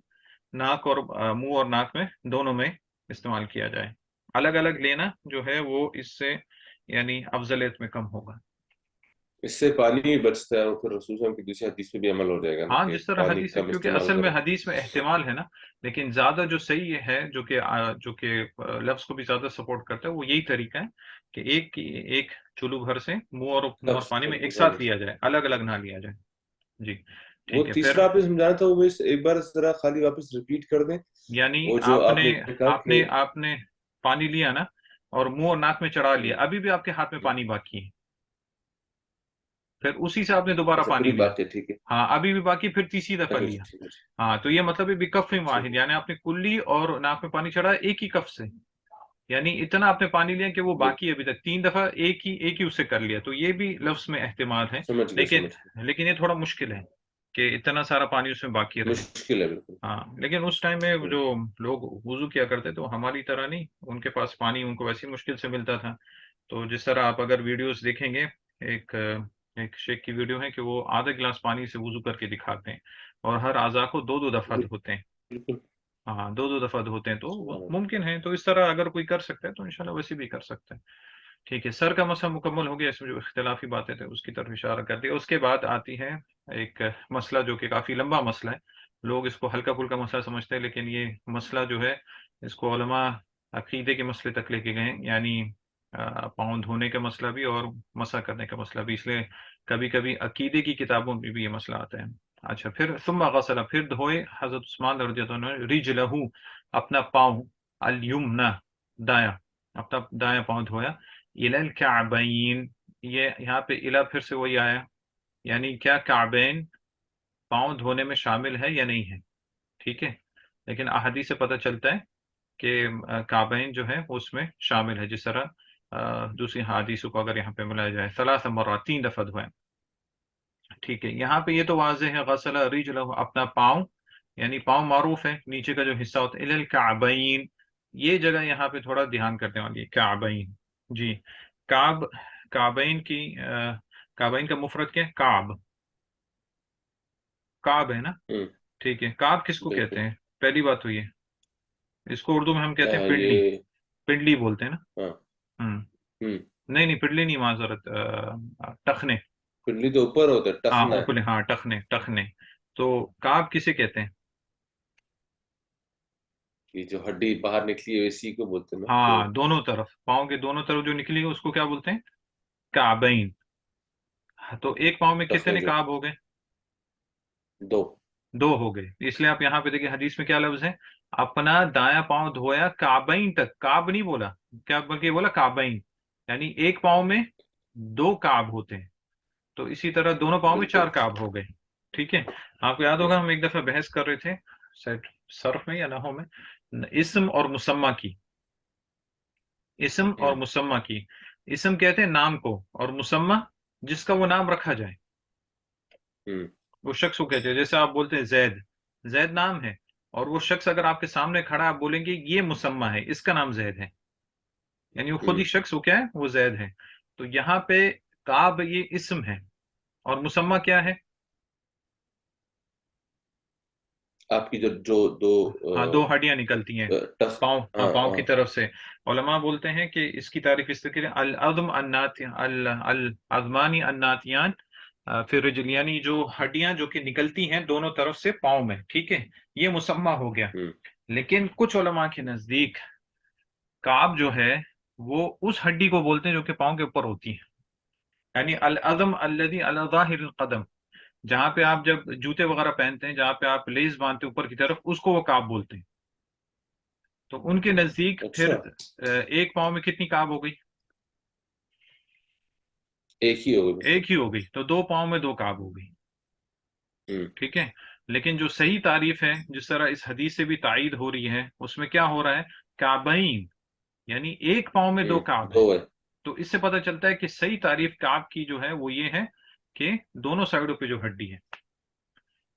ناک اور منہ اور ناک میں دونوں میں استعمال کیا جائے. الگ الگ لینا جو ہے وہ اس سے یعنی افضلیت میں کم ہوگا. اس سے پانی بچتا ہے، اور پھر رسول صلی اللہ علیہ وسلم کی دوسری حدیث پہ بھی عمل ہو جائے گا نا ہاں کہ جس طرح پانی حدیث ہے، کم کیونکہ استعمال اصل میں کریں. حدیث میں احتمال ہے نا، لیکن زیادہ جو صحیح ہے جو کہ لفظ کو بھی زیادہ سپورٹ کرتا ہے وہ یہی طریقہ ہے کہ ایک چلو بھر سے منہ اور پانی میں ایک ساتھ لیا جائے، الگ الگ نہ لیا جائے. جی وہ ٹھیک ہے. پھر تیسرا آپ نے سمجھانا تھا، وہ ایک بار ذرا خالی واپس ریپیٹ کر دیں. یعنی وہ جو آپ آپ نے نے کہا آپ کہ نے آپ نے پانی لیا نا اور منہ اور ناک میں چڑھا لیا، ابھی بھی آپ کے ہاتھ میں پانی باقی ہے، پھر اسی سے آپ نے دوبارہ اچھا پانی پوری لیا. بات ہے، ٹھیک ہے. ہاں ابھی بھی باقی، پھر تیسری دفعہ اچھا لیا. اچھا، ٹھیک ہے ہاں تو یہ مطلب ہے بکف ٹھیک واحد، یعنی آپ نے کلی اور ناک میں پانی چڑھا ایک ہی کف سے، یعنی اتنا آپ نے پانی لیا کہ وہ ہے. باقی ابھی تک 3 دفعہ ایک ہی اس سے کر لیا. تو یہ بھی لفظ میں احتمال ہے، سمجھ گیا لیکن سمجھ گیا. لیکن یہ تھوڑا مشکل ہے کہ اتنا سارا پانی اس میں باقی رہے. مشکل ہے بالکل. ہاں لیکن اس ٹائم میں جو لوگ وضو کیا کرتے تھے وہ ہماری طرح نہیں، ان کے پاس پانی ان کو ویسی مشکل سے ملتا تھا. تو جس طرح آپ اگر ویڈیوز دیکھیں گے ایک شیخ کی ویڈیو ہے کہ وہ آدھا گلاس پانی سے وضو کر کے دکھاتے ہیں اور ہر اعضاء کو دو دو دفعہ دھوتے ہیں. بالکل. ہاں دو دو دفعہ دھوتے ہیں تو وہ سبحان اللہ. ممکن ہے. تو اس طرح اگر کوئی کر سکتا ہے تو انشاءاللہ ویسے بھی کر سکتا ہے. ٹھیک ہے، سر کا مسئلہ مکمل ہو گیا. اس میں جو اختلافی باتیں تھے اس کی طرف اشارہ کر دیا. اس کے بعد آتی ہے ایک مسئلہ جو کہ کافی لمبا مسئلہ ہے. لوگ اس کو ہلکا پھلکا مسئلہ سمجھتے ہیں، لیکن یہ مسئلہ جو ہے اس کو علماء عقیدے کے مسئلے تک لے کے گئے، یعنی پاؤں دھونے کا مسئلہ بھی اور مسح کرنے کا مسئلہ بھی. اس لیے کبھی کبھی عقیدے کی کتابوں میں بھی یہ مسئلہ آتا ہے. اچھا، پھر ثم غسل، پھر دھوئے حضرت عثمان رضی اللہ عنہ رجلہ، اپنا پاؤں، الیمنہ، دایاں، اپنا دایاں پاؤں دھویا، الی الکعبین، یہ یہاں پہ الی پھر سے وہی آیا، یعنی کیا کعبین پاؤں دھونے میں شامل ہے یا نہیں ہے. ٹھیک ہے، لیکن احادیث سے پتہ چلتا ہے کہ کعبین جو ہے اس میں شامل ہے. جس طرح دوسری حدیثوں کو اگر یہاں پہ ملایا جائے، ثلاث مرات، 3 دفعہ دھوئیں. ٹھیک ہے، یہاں پہ یہ تو واضح ہے، غسل رجلہ، اپنا پاؤں، یعنی پاؤں معروف ہے، نیچے کا جو حصہ ہوتا ہے، الی الکعبین. یہ جگہ یہاں پہ تھوڑا دھیان کرنے والی ہے، کعبین. جی، کعب، کعبین کی کعبین کا مفرد کیا ہے؟ کعب، کعب ہے نا. ہوں. ٹھیک ہے، کعب کس کو بالکل. کہتے ہیں؟ پہلی بات تو یہ، اس کو اردو میں ہم کہتے ہیں پنڈلی، یہ. پنڈلی بولتے ہیں نا. ہاں. ہوں، ہوں. نہیں نہیں، پنڈلی نہیں، معذرت، ٹخنے. پنڈلی تو اوپر ہوتا ہے، ہاں ٹخنا ہے. اوپلے، ہاں ٹخنے، ٹخنے. تو کعب کسے کہتے ہیں؟ یہ جو ہڈی باہر نکلی ہے اسی کو بولتے ہیں نا جو. ہاں دونوں طرف، پاؤں کے دونوں طرف جو نکلی ہے اس کو کیا بولتے ہیں؟ کعبین. تو ایک پاؤں میں ٹخنے کتنے جو. کعب ہو گئے؟ دو. 2 ہو گئے. اس لیے آپ یہاں پہ دیکھیں حدیث میں کیا لفظ ہے، اپنا دایاں پاؤں دھویا کعبین تک. کعب نہیں بولا، کیا بلکہ یہ بولا کعبین، یعنی ایک پاؤں میں 2 کعب ہوتے ہیں. تو اسی طرح دونوں پاؤں میں 4 بالکل. کعب ہو گئے. ٹھیک ہے، آپ کو یاد ہوں. ہوگا ہم ایک دفعہ بحث کر رہے تھے صرف میں یا نحو میں، اسم اور مسمہ کی. اسم اور ہوں. مسمہ کی. اسم کہتے ہیں نام کو، اور مسمہ جس کا وہ نام رکھا جائے، ہوں. وہ شخص کو کہتے ہیں. جیسے آپ بولتے ہیں زید، زید نام ہے، اور وہ شخص اگر آپ کے سامنے کھڑا آپ بولیں گے یہ مسمہ ہے، اس کا نام زید ہے، یعنی وہ خود ہوں. ہی شخص وہ کیا ہے، وہ زید ہے. تو یہاں پہ کعب یہ اسم ہے، اور مسمہ کیا ہے؟ آپ کی جو جو دو ہاں 2 ہڈیاں نکلتی ہیں ٹخ. پاؤں، ہاں ہاں پاؤں ہاں. کی طرف سے. علماء بولتے ہیں کہ اس کی تعریف اس طریقے سے، العظم العظمانی الناتیان پھر رجل، یعنی جو ہڈیاں جو کہ نکلتی ہیں دونوں طرف سے پاؤں میں. ٹھیک ہے، یہ مسمہ ہو گیا. ہوں. لیکن کچھ علماء کے نزدیک کعب جو ہے وہ اس ہڈی کو بولتے ہیں جو کہ پاؤں کے اوپر ہوتی ہے، یعنی العظم الذي على ظاہر القدم، جہاں پہ آپ جب جوتے وغیرہ پہنتے ہیں، جہاں پہ آپ لیس باندھتے ہیں اوپر کی طرف، اس کو وہ کعب بولتے ہیں. تو ان کے نزدیک پھر اچھا. ایک پاؤں میں کتنی کعب ہو گئی؟ ایک ہی ہوگا بالکل. ایک ہی ہو گئی. تو 2 پاؤں میں 2 کعب ہو گئی. ہوں. ٹھیک ہے، لیکن جو صحیح تعریف ہے جس طرح اس حدیث سے بھی تائید ہو رہی ہے، اس میں کیا ہو رہا ہے، کعبین، یعنی ایک پاؤں میں 2 ہوں. کعب ہے. دو ہے. تو اس سے پتہ چلتا ہے کہ صحیح تعریف کعب کی جو ہے وہ یہ ہے کہ دونوں سائڈوں پہ جو ہڈی ہے.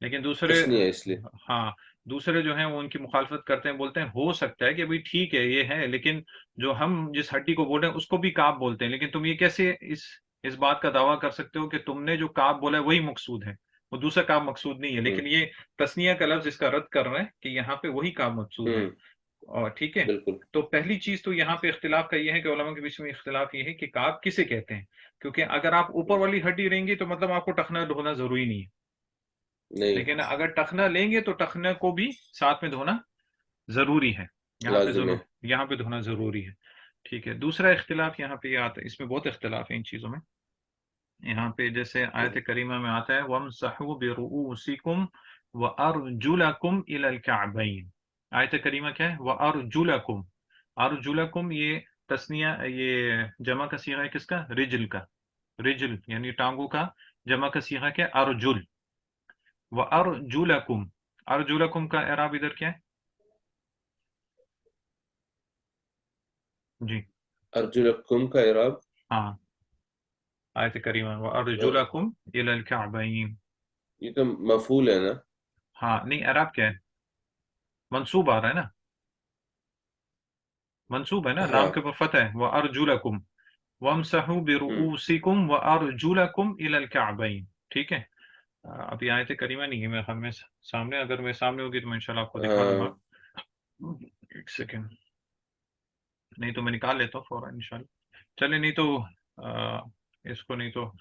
لیکن دوسرے، تسنیہ ہے اس لیے. ہاں دوسرے جو ہیں وہ ان کی مخالفت کرتے ہیں، بولتے ہیں ہو سکتا ہے کہ بھئی ٹھیک ہے یہ ہے، لیکن جو ہم جس ہڈی کو بول رہے ہیں اس کو بھی کعب بولتے ہیں. لیکن تم یہ کیسے اس بات کا دعویٰ کر سکتے ہو کہ تم نے جو کعب بولا ہے وہی مقصود ہے، وہ دوسرا کعب مقصود نہیں ہے. ہوں. لیکن یہ تسنیہ کا لفظ اس کا رد کر رہے ہیں کہ یہاں پہ وہی کعب مقصود ہے. ہوں. اور ٹھیک ہے، بالکل. تو پہلی چیز تو یہاں پہ اختلاف کا یہ ہے کہ علماء کے بیچ میں اختلاف یہ ہے کہ کعب کسے کہتے ہیں. کیونکہ اگر آپ اوپر ہوں. والی ہڈی رہیں گے تو مطلب آپ کو ٹخنا دھونا ضروری نہیں ہے. نہیں. لیکن اگر ٹخنا لیں گے تو ٹخنا کو بھی ساتھ میں دھونا ضروری ہے. یہاں پہ لازم ضرور، ہے. یہاں پہ دھونا ضروری ہے. ٹھیک ہے، دوسرا اختلاف یہاں پہ یہ آتا ہے، اس میں بہت اختلاف ہے ان چیزوں میں. یہاں پہ جیسے آیت کریمہ میں آتا ہے وَامْسَحُوا بِرُؤُوسِكُمْ وَأَرْجُلَكُمْ إِلَى الْكَعْبَيْنِ. آیت کریمہ کیا ہے؟ وَأَرْجُلَكُمْ. ارجلکم یہ تسنیہ، یہ جمع کا صیغہ ہے کس کا؟ رجل کا. رجل یعنی ٹانگوں کا جمع کا صیغہ کیا؟ ارجل. وَأَرْجُلَكُمْ، ارجلکم کا اعراب ادھر کیا ہے؟ جی ارجلکم کا اعراب. ہاں آیت کریمہ وَأَرْجُلَكُمْ إِلَى الْكَعْبَيْنِ. یہ تو مفعول ہے نا. ہاں نہیں، اعراب کیا ہے؟ منصوب آ رہا ہے نا، منصوب ہے نا، ہاں. لام کے اوپر فتح ہے. وَأَرْجُلَكُمْ، وَامْسَحُوا ہوں بِرُؤُوسِكُمْ وَأَرْجُلَكُمْ إِلَى الْكَعْبَيْن. ٹھیک ہے. ابھی آیت کریمہ نہیں ہے میرے خیال میں سامنے، اگر میں سامنے ہوگی تو میں انشاءاللہ آپ کو دکھا دوں ہاں گا. ایک سیکنڈ، نہیں تو میں نکال لیتا ہوں فوراً انشاءاللہ. چلے نہیں تو اس کو نہیں تو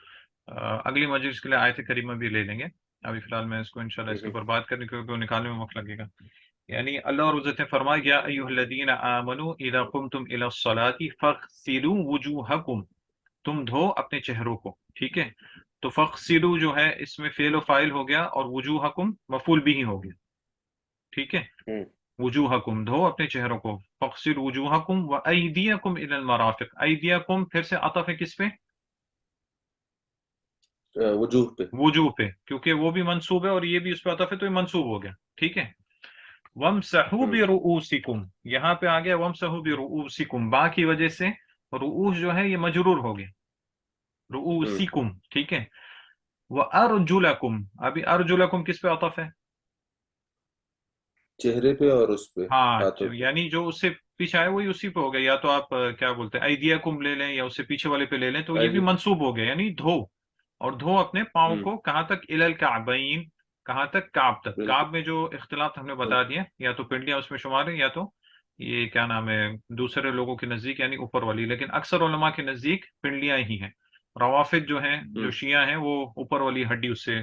اگلی مجلس کے لیے آیت کریمہ بھی لے لیں گے. ابھی فی الحال میں اس کو انشاءاللہ اس کے اوپر بات کرنے کیونکہ وہ نکالنے میں وقت لگے گا. یعنی اللہ اور عزت نے فرمایا یا ایھا الذین آمنوا اذا قمتم الی الصلاۃ فاغسلوا وجوہکم، تم دھو اپنے چہروں کو. ٹھیک ہے. تو فاغسلوا جو ہے اس میں فعل و فاعل ہو گیا اور وجوہکم مفعول بھی ہو گیا. ٹھیک ہے. ہوں وجوہکم دھو اپنے چہروں کو. فاغسلوا وجوہکم وایدیکم الی المرافق. ایدیکم پھر سے عطف ہے کس پہ؟ وجوہ پہ. وجوہ پہ، کیونکہ وہ بھی منصوب ہے اور یہ بھی اس پہ عطف ہے تو یہ منصوب ہو گیا. ٹھیک ہے. وَامْسَحُوا ہوں بِرُؤُوسِكُمْ، یہاں پہ آ گیا وَامْسَحُوا بِرُؤُوسِكُمْ، با کی وجہ سے رؤوس جو ہے یہ مجرور ہو گیا. ہوں رؤوسِكُمْ. ٹھیک ہے. وَأَرْجُلَكُمْ، ابھی ارجلکم کس پہ عطف ہے؟ چہرے پہ اور اس پہ ہاں، ہاتھوں پہ. یعنی جو اس سے پیچھے آئے وہی اسی پہ ہو گیا. یا تو آپ کیا بولتے ہیں ایدیکم لے لیں یا اس سے پیچھے والے پہ لے لیں تو یہ بھی آئیڈیا. منصوب ہو گیا. یعنی دھو، اور دھو اپنے پاؤں ہوں کو کہاں تک؟ الی الکعبین، کہاں تک؟ کعب تک. بالکل. کعب میں جو اختلاط ہم نے بتا دیے، یا تو پنڈلیاں اس میں شمار ہیں یا تو یہ کیا نام ہے دوسرے لوگوں کے نزدیک یعنی اوپر والی، لیکن اکثر علماء کے نزدیک پنڈلیاں ہی ہیں. روافض جو ہیں جو ہوں شیعہ ہیں وہ اوپر والی ہڈی اس سے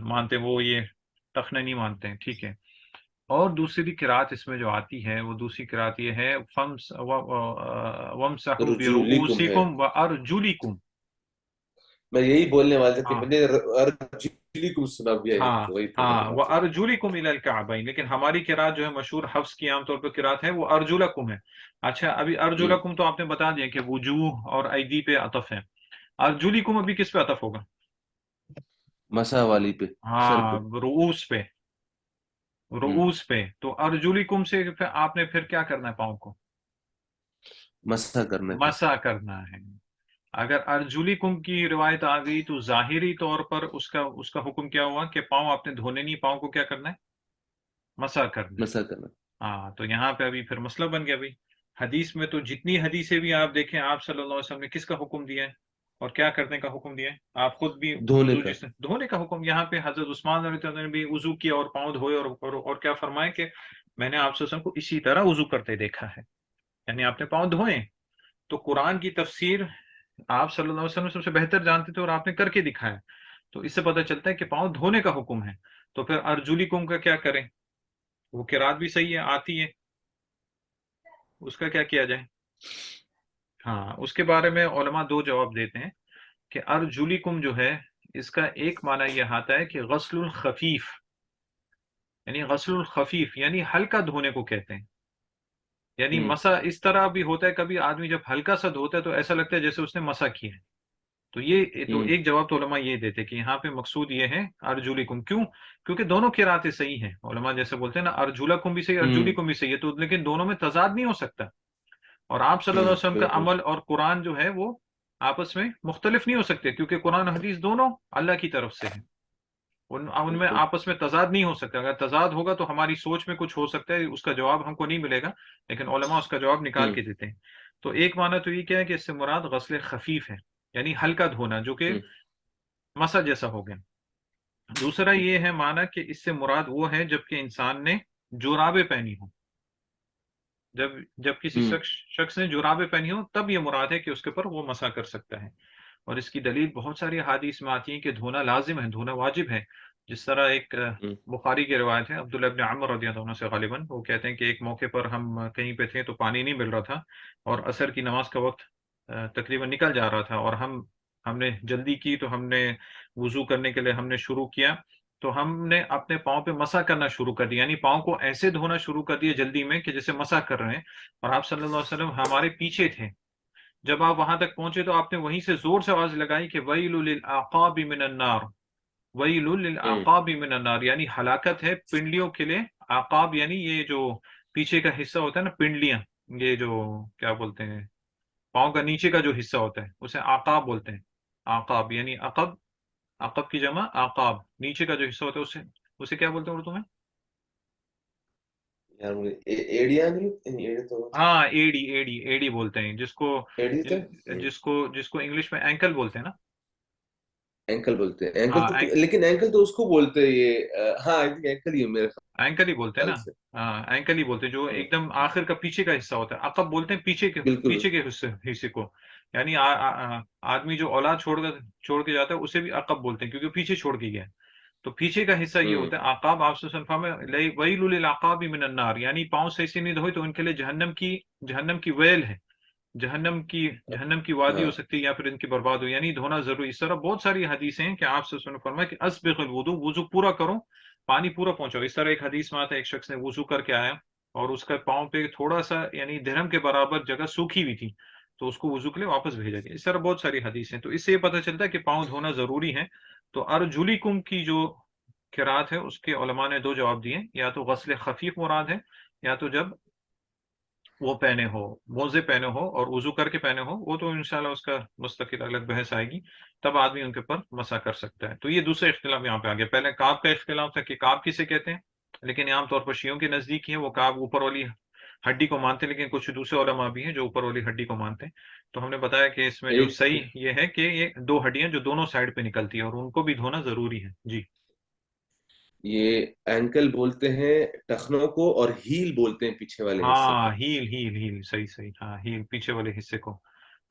مانتے ہیں، وہ یہ ٹخنے نہیں مانتے ہیں. ٹھیک ہے. اور دوسری قرات اس میں جو آتی ہے وہ دوسری قرات یہ ہے وَامْسَحُوا رجولیکم ہے. بِرُؤُوسِكُمْ وَأَرْجُلِكُمْ. میں یہی بولنے والا تھا کہ ہاں میں نے رجولیکم سنا بھی ہے ہاں تو وہی پہ ہاں، بولنا تھا. وَأَرْجُلِكُمْ إِلَى الْكَعْبَيْن، لیکن ہماری قرات جو ہے مشہور حفظ کی عام طور پہ قرات ہے وہ ارجلکم ہے. اچھا ابھی ہوں ارجلکم تو آپ نے بتا دیا کہ وجوہ اور ایدی پہ عطف ہے. ارجلکم ابھی کس پہ عطف ہوگا؟ مسا والی پہ، سر ہاں، پہ. رؤوس پہ. ہوں رؤوس پہ. تو ارجلکم سے آپ نے پھر کیا کرنا ہے؟ پاؤں کو مسا کرنا ہے پھر. مسا کرنا ہے. اگر ارجلکم کی روایت آ گئی تو ظاہری طور پر اس کا حکم کیا ہوا کہ پاؤں آپ نے دھونے نہیں، پاؤں کو کیا کرنا ہے؟ مسا کرنا ہے. مسا کرنا. ہاں، تو یہاں پہ ابھی پھر مسئلہ بن گیا بھائی. حدیث میں تو جتنی حدیثیں بھی آپ دیکھیں آپ صلی اللہ علیہ وسلم نے کس کا حکم دیا ہے اور کیا کرنے کا حکم دیا ہے؟ آپ خود بھی دھونے وضو کا. جس نے دھونے کا حکم، یہاں پہ حضرت عثمان رضی اللہ عنہ نے بھی وضو کیا اور پاؤں دھوئے اور کیا فرمائے کہ میں نے آپ صلی اللہ علیہ وسلم کو اسی طرح وضو کرتے دیکھا ہے. یعنی آپ نے پاؤں دھوئے. تو قرآن کی تفسیر آپ صلی اللہ علیہ وسلم سب سے بہتر جانتے تھے اور آپ نے کر کے دکھایا. تو اس سے پتہ چلتا ہے کہ پاؤں دھونے کا حکم ہے. تو پھر ارجلکم کا کیا کریں؟ وہ قرات بھی صحیح ہے، آتی ہے، اس کا کیا کیا جائے؟ ہاں، اس کے بارے میں علماء دو جواب دیتے ہیں کہ ارجلکم جو ہے اس کا ایک معنی یہ آتا ہے کہ غسل الخفیف، یعنی غسل الخفیف یعنی ہلکا دھونے کو کہتے ہیں. یعنی ہوں مسا اس طرح بھی ہوتا ہے، کبھی آدمی جب ہلکا سا دھوتا ہے تو ایسا لگتا ہے جیسے اس نے مسا کیا ہے. تو یہ تو ہوں ایک جواب تو علماء یہ دیتے کہ یہاں پہ مقصود یہ ہے ارجلکم. کیوں؟ کیونکہ دونوں قراتیں صحیح ہیں. علماء جیسے بولتے ہیں نا ارجلکم بھی صحیح ہوں ارجلکم بھی صحیح ہے، تو لیکن دونوں میں تضاد نہیں ہو سکتا. اور آپ صلی اللہ علیہ وسلم کا بالکل. عمل اور قرآن جو ہے وہ آپس میں مختلف نہیں ہو سکتے، کیونکہ قرآن حدیث دونوں اللہ کی طرف سے ہیں. ان میں بالکل. آپس میں تضاد نہیں ہو سکتا. اگر تضاد ہوگا تو ہماری سوچ میں کچھ ہو سکتا ہے، اس کا جواب ہم کو نہیں ملے گا، لیکن علماء اس کا جواب نکال ہوں کے دیتے ہیں. تو ایک معنی تو یہ کیا ہے کہ اس سے مراد غسل خفیف ہے، یعنی ہلکا دھونا جو کہ ہوں مسا جیسا ہو گیا. دوسرا یہ ہے معنی کہ اس سے مراد وہ ہے جب کہ انسان نے جورابیں پہنی ہوں. جب کسی ہوں شخص نے جرابیں پہنی ہو تب یہ مراد ہے کہ اس کے اوپر وہ مسا کر سکتا ہے. اور اس کی دلیل بہت ساری حدیث میں آتی ہیں کہ دھونا لازم ہے، دھونا واجب ہے. جس طرح ایک ہوں بخاری کی روایت ہے عبداللہ ابن عمر رضی اللہ عنہ سے غالباً، وہ کہتے ہیں کہ ایک موقع پر ہم کہیں پہ تھے تو پانی نہیں مل رہا تھا اور عصر کی نماز کا وقت تقریباً نکل جا رہا تھا، اور ہم نے جلدی کی تو ہم نے وضو کرنے کے لیے ہم نے شروع کیا. تو ہم نے اپنے پاؤں پہ مسا کرنا شروع کر دیا، یعنی پاؤں کو ایسے دھونا شروع کر دیا جلدی میں کہ جیسے مسا کر رہے ہیں. اور آپ صلی اللہ علیہ وسلم ہمارے پیچھے تھے. جب آپ وہاں تک پہنچے تو آپ نے وہیں سے زور سے آواز لگائی کہ ویل للعقاب من النار، ویل ہوں للعقاب من النار، یعنی ہلاکت ہے پنڈلیوں کے لیے. عقاب یعنی یہ جو پیچھے کا حصہ ہوتا ہے نا، پنڈلیاں، یہ جو کیا بولتے ہیں پاؤں کا نیچے کا جو حصہ ہوتا ہے اسے عقاب بولتے ہیں. عقاب یعنی عقب، عقب کی جمع عقاب، نیچے کا جو حصہ ہوتا ہے اسے کیا بولتے ہیں اردو میں؟ یار مجھے ایڑیا نہیں، ایڑیا تو ہاں ایڈی، ایڈی ایڈی بولتے ہیں جس کو، ایڑی تھا. جس کو انگلش میں اینکل بولتے ہیں نا. اینکل بولتے ہیں، اینکل ہاں تو لیکن اینکل تو اس کو بولتے ہیں یہ ہاں آئی تھنک اینکل ہی ہے میرے اینکل ہی بولتے ہیں خیال نا. سے. ہاں اینکل ہی بولتے ہیں، جو ہاں ایک دم آخر کا پیچھے کا حصہ ہوتا ہے. عقب بولتے ہیں پیچھے کے، بالکل. پیچھے کے حصے کو. یعنی آدمی جو اولاد چھوڑ کے جاتا ہے اسے بھی عقب بولتے ہیں کیونکہ پیچھے چھوڑ کے گیا ہے. تو پیچھے کا حصہ یہ ہوں ہوتا ہے عقاب. آپ سے میں ویل للعقاب من النار، یعنی پاؤں صحیح سے نہیں دھوئے تو ان کے لیے جہنم کی ویل ہے. جہنم کی وادی ہاں ہو سکتی ہے یا پھر ان کی برباد ہو، یعنی دھونا ضروری. اس طرح بہت ساری حدیثیں ہیں کہ آپ سے فرمایا کہ اسبغ الوضو، وضو پورا کرو، پانی پورا پہنچاؤ. اس طرح ایک حدیث میں آتا ہے ایک شخص نے وضو کر کے آیا اور اس کا پاؤں پہ تھوڑا سا یعنی درہم کے برابر جگہ سوکھی ہوئی تھی، تو اس کو وضو کے لیے واپس بھیجا گیا. اس طرح بہت ساری حدیثیں. تو اس سے یہ پتہ چلتا ہے کہ پاؤں دھونا ضروری ہے. تو ارجلیکم کی جو قرات ہے اس کے علماء نے دو جواب دیے، یا تو غسل خفیف مراد ہے، یا تو جب وہ پہنے ہو، موزے پہنے ہو اور وضو کر کے پہنے ہو، وہ تو انشاءاللہ اس کا مستقل الگ بحث آئے گی، تب آدمی ان کے اوپر مسح کر سکتا ہے. تو یہ دوسرا اختلاف یہاں پہ آ گیا. پہلے کعب کا اختلاف تھا کہ کعب کسے کہتے ہیں، لیکن عام طور پر شیعوں کے نزدیک ہی ہے وہ کعب اوپر والی ہڈی کو مانتے ہیں، لیکن کچھ دوسرے علماء بھی ہیں جو اوپر والی ہڈی کو مانتے ہیں. تو ہم نے بتایا کہ اس میں جو ایک صحیح یہ ہے کہ یہ دو ہڈیاں جو دونوں سائڈ پہ نکلتی ہیں اور ان کو بھی دھونا ضروری ہے. جی یہ اینکل بولتے ہیں ٹخنوں کو، اور ہیل بولتے ہیں پیچھے والے حصے ہاں کو. ہیل، ہیل ہیل صحیح صحیح. ہاں ہیل پیچھے والے حصے کو.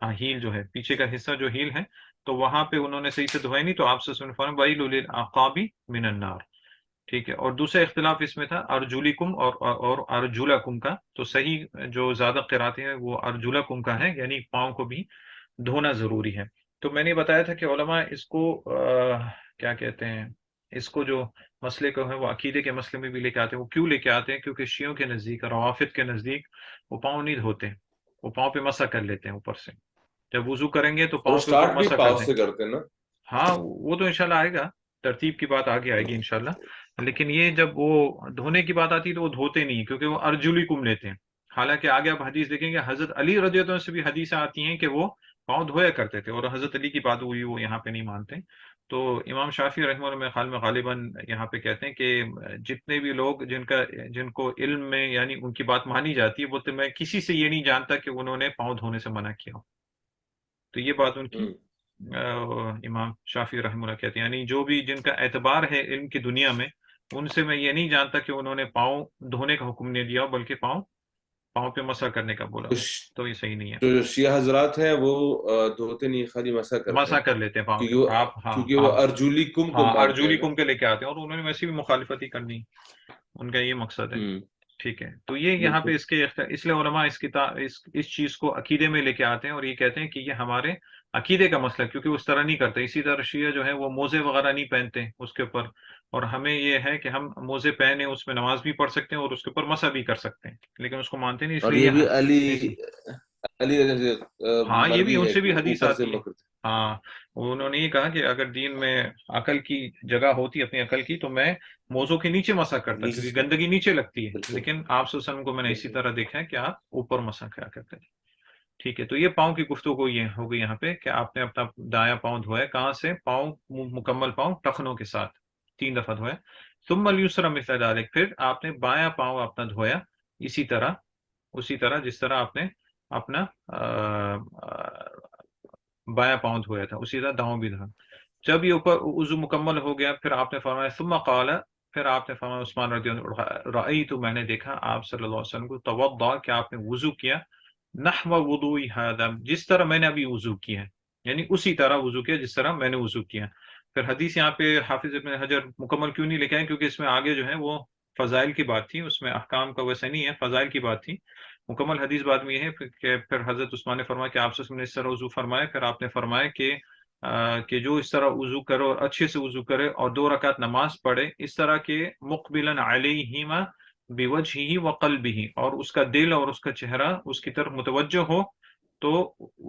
ہاں ہیل جو ہے پیچھے کا حصہ جو ہیل ہے، تو وہاں پہ انہوں نے صحیح سے دھویا نہیں، تو آپ سے فرمایا ویل للعقاب من النار. ٹھیک ہے. اور دوسرا اختلاف اس میں تھا ارجولیکم اور ارجولکم کا. تو صحیح جو زیادہ قراتیں ہیں وہ ارجولکم کا ہے، یعنی پاؤں کو بھی دھونا ضروری ہے. تو میں نے بتایا تھا کہ علماء اس کو کیا کہتے ہیں، اس کو جو مسئلے کو ہے وہ عقیدے کے مسئلے میں بھی لے کے آتے ہیں. وہ کیوں لے کے آتے ہیں؟ کیونکہ شیعوں کے نزدیک اور روافض کے نزدیک وہ پاؤں نہیں دھوتے، وہ پاؤں پہ مسح کر لیتے ہیں اوپر سے. جب وضو کریں گے تو اور وہ پاؤں کے اوپر اسٹارٹ بھی مسح کر پاؤ دیں. سے کرتے ہیں نا. ہاں وہ تو انشاءاللہ آئے گا، ترتیب کی بات آگے آئے گی انشاءاللہ. لیکن یہ جب وہ دھونے کی بات آتی ہے تو وہ دھوتے نہیں کیونکہ وہ ارجلیکم لیتے ہیں. حالانکہ آگے آپ حدیث دیکھیں گے حضرت علی رضی اللہ عنہ سے بھی حدیثیں آتی ہیں کہ وہ پاؤں دھویا کرتے تھے، اور حضرت علی کی بات ہوئی وہ یہاں پہ نہیں مانتے. تو امام شافعی رحمہ اللہ میرے خیال میں غالباً یہاں پہ کہتے ہیں کہ جتنے بھی لوگ جن کو علم میں یعنی ان کی بات مانی جاتی ہے، بولتے میں کسی سے یہ نہیں جانتا کہ انہوں نے پاؤں دھونے سے منع کیا ہو. تو یہ بات ان کی ہوں امام شافعی رحمہ اللہ کہتے ہیں، یعنی جو بھی جن کا اعتبار ہے علم کی دنیا میں، ان سے میں یہ نہیں جانتا کہ انہوں نے پاؤں دھونے کا حکم نہیں دیا ہو، بلکہ پاؤں پہ مسح کرنے کا بولا ہو. تو یہ صحیح نہیں ہے. جو شیعہ حضرات ہیں وہ دھوتے نہیں، خالی مسح کرتے مسح ہیں. کر لیتے ہیں پاؤں کے کیونکہ اوپر. وہ آپ ہاں کیونکہ وہ آپ ارجولی کم کو ہاں مانتے ہیں ارجولی نا. کم کے لے کے آتے ہیں، اور انہوں نے ویسے بھی مخالفت ہی کرنی، ان کا یہ مقصد ہے. ہوں ٹھیک ہے. تو یہ یہاں پہ بالکل. اس لیے علماء اس چیز کو عقیدے میں لے کے آتے ہیں اور یہ کہتے ہیں کہ یہ ہمارے عقیدے کا مسئلہ ہے، کیونکہ اس طرح نہیں کرتے. اسی طرح شیعہ جو ہے وہ موزے وغیرہ نہیں پہنتے اس کے اوپر، اور ہمیں یہ ہے کہ ہم موزے پہنے اس میں نماز بھی پڑھ سکتے ہیں اور اس کے اوپر مسح بھی کر سکتے ہیں، لیکن اس کو مانتے نہیں. اس اور لیے یہ بھی اس علی رضی ہاں یہ بھی مرضی ان ہے سے کہ بھی وہ حدیث اوپر سے آتی ہے. مکر. ہاں انہوں نے یہ کہا کہ اگر دین میں عقل کی جگہ ہوتی اپنی عقل کی تو میں موزوں کے نیچے مسح کرتا نیچے کیونکہ سے گندگی نیچے لگتی ہے، بالکل لیکن آپ صلی اللہ علیہ وسلم کو میں نے اسی بالکل. طرح دیکھا ہے کہ آپ اوپر مسح کیا کرتے تھے. ٹھیک ہے. تو یہ پاؤں کی گفتگو یہ ہو گئی یہاں پہ کہ آپ نے اپنا دایاں پاؤں دھویا. کہاں سے؟ پاؤں مکمل پاؤں ٹخنوں کے ساتھ 3 دفعہ دھویا. ثم الیسری مثل ذلک، پھر آپ نے بایاں پاؤں اپنا دھویا اسی طرح جس طرح آپ نے اپنا بایاں پاؤں دھویا تھا، اسی طرح داؤں بھی دھویا. جب یہ اوپر وضو مکمل ہو گیا پھر آپ نے فرمایا ثم قال، پھر آپ نے فرمایا عثمان رضی اللہ عنہ رأیت، میں نے دیکھا آپ صلی اللہ علیہ وسلم کو توضا، کہ آپ نے وضو کیا نحو وضوء هذا، جس طرح میں نے ابھی وضو کیا ہے، یعنی اسی طرح وضو کیا جس طرح میں نے وضو کیا. پھر حدیث یہاں پہ حافظ ابن حجر مکمل کیوں نہیں لکھا ہے؟ کیونکہ اس میں آگے جو ہے وہ فضائل کی بات تھی، اس میں احکام کا ویسے نہیں ہے، فضائل کی بات تھی. مکمل حدیث بعد میں یہ ہے کہ پھر حضرت عثمان نے فرمایا کہ آپ سے نے اس طرح وضو فرمایا. پھر آپ نے فرمایا کہ جو اس طرح وضو کرے اور اچھے سے وضو کرے اور 2 رکعت نماز پڑھے اس طرح کے مقبلا علیہما بوجہہ وقلبہ، اور اس کا دل اور اس کا چہرہ اس کی طرف متوجہ ہو تو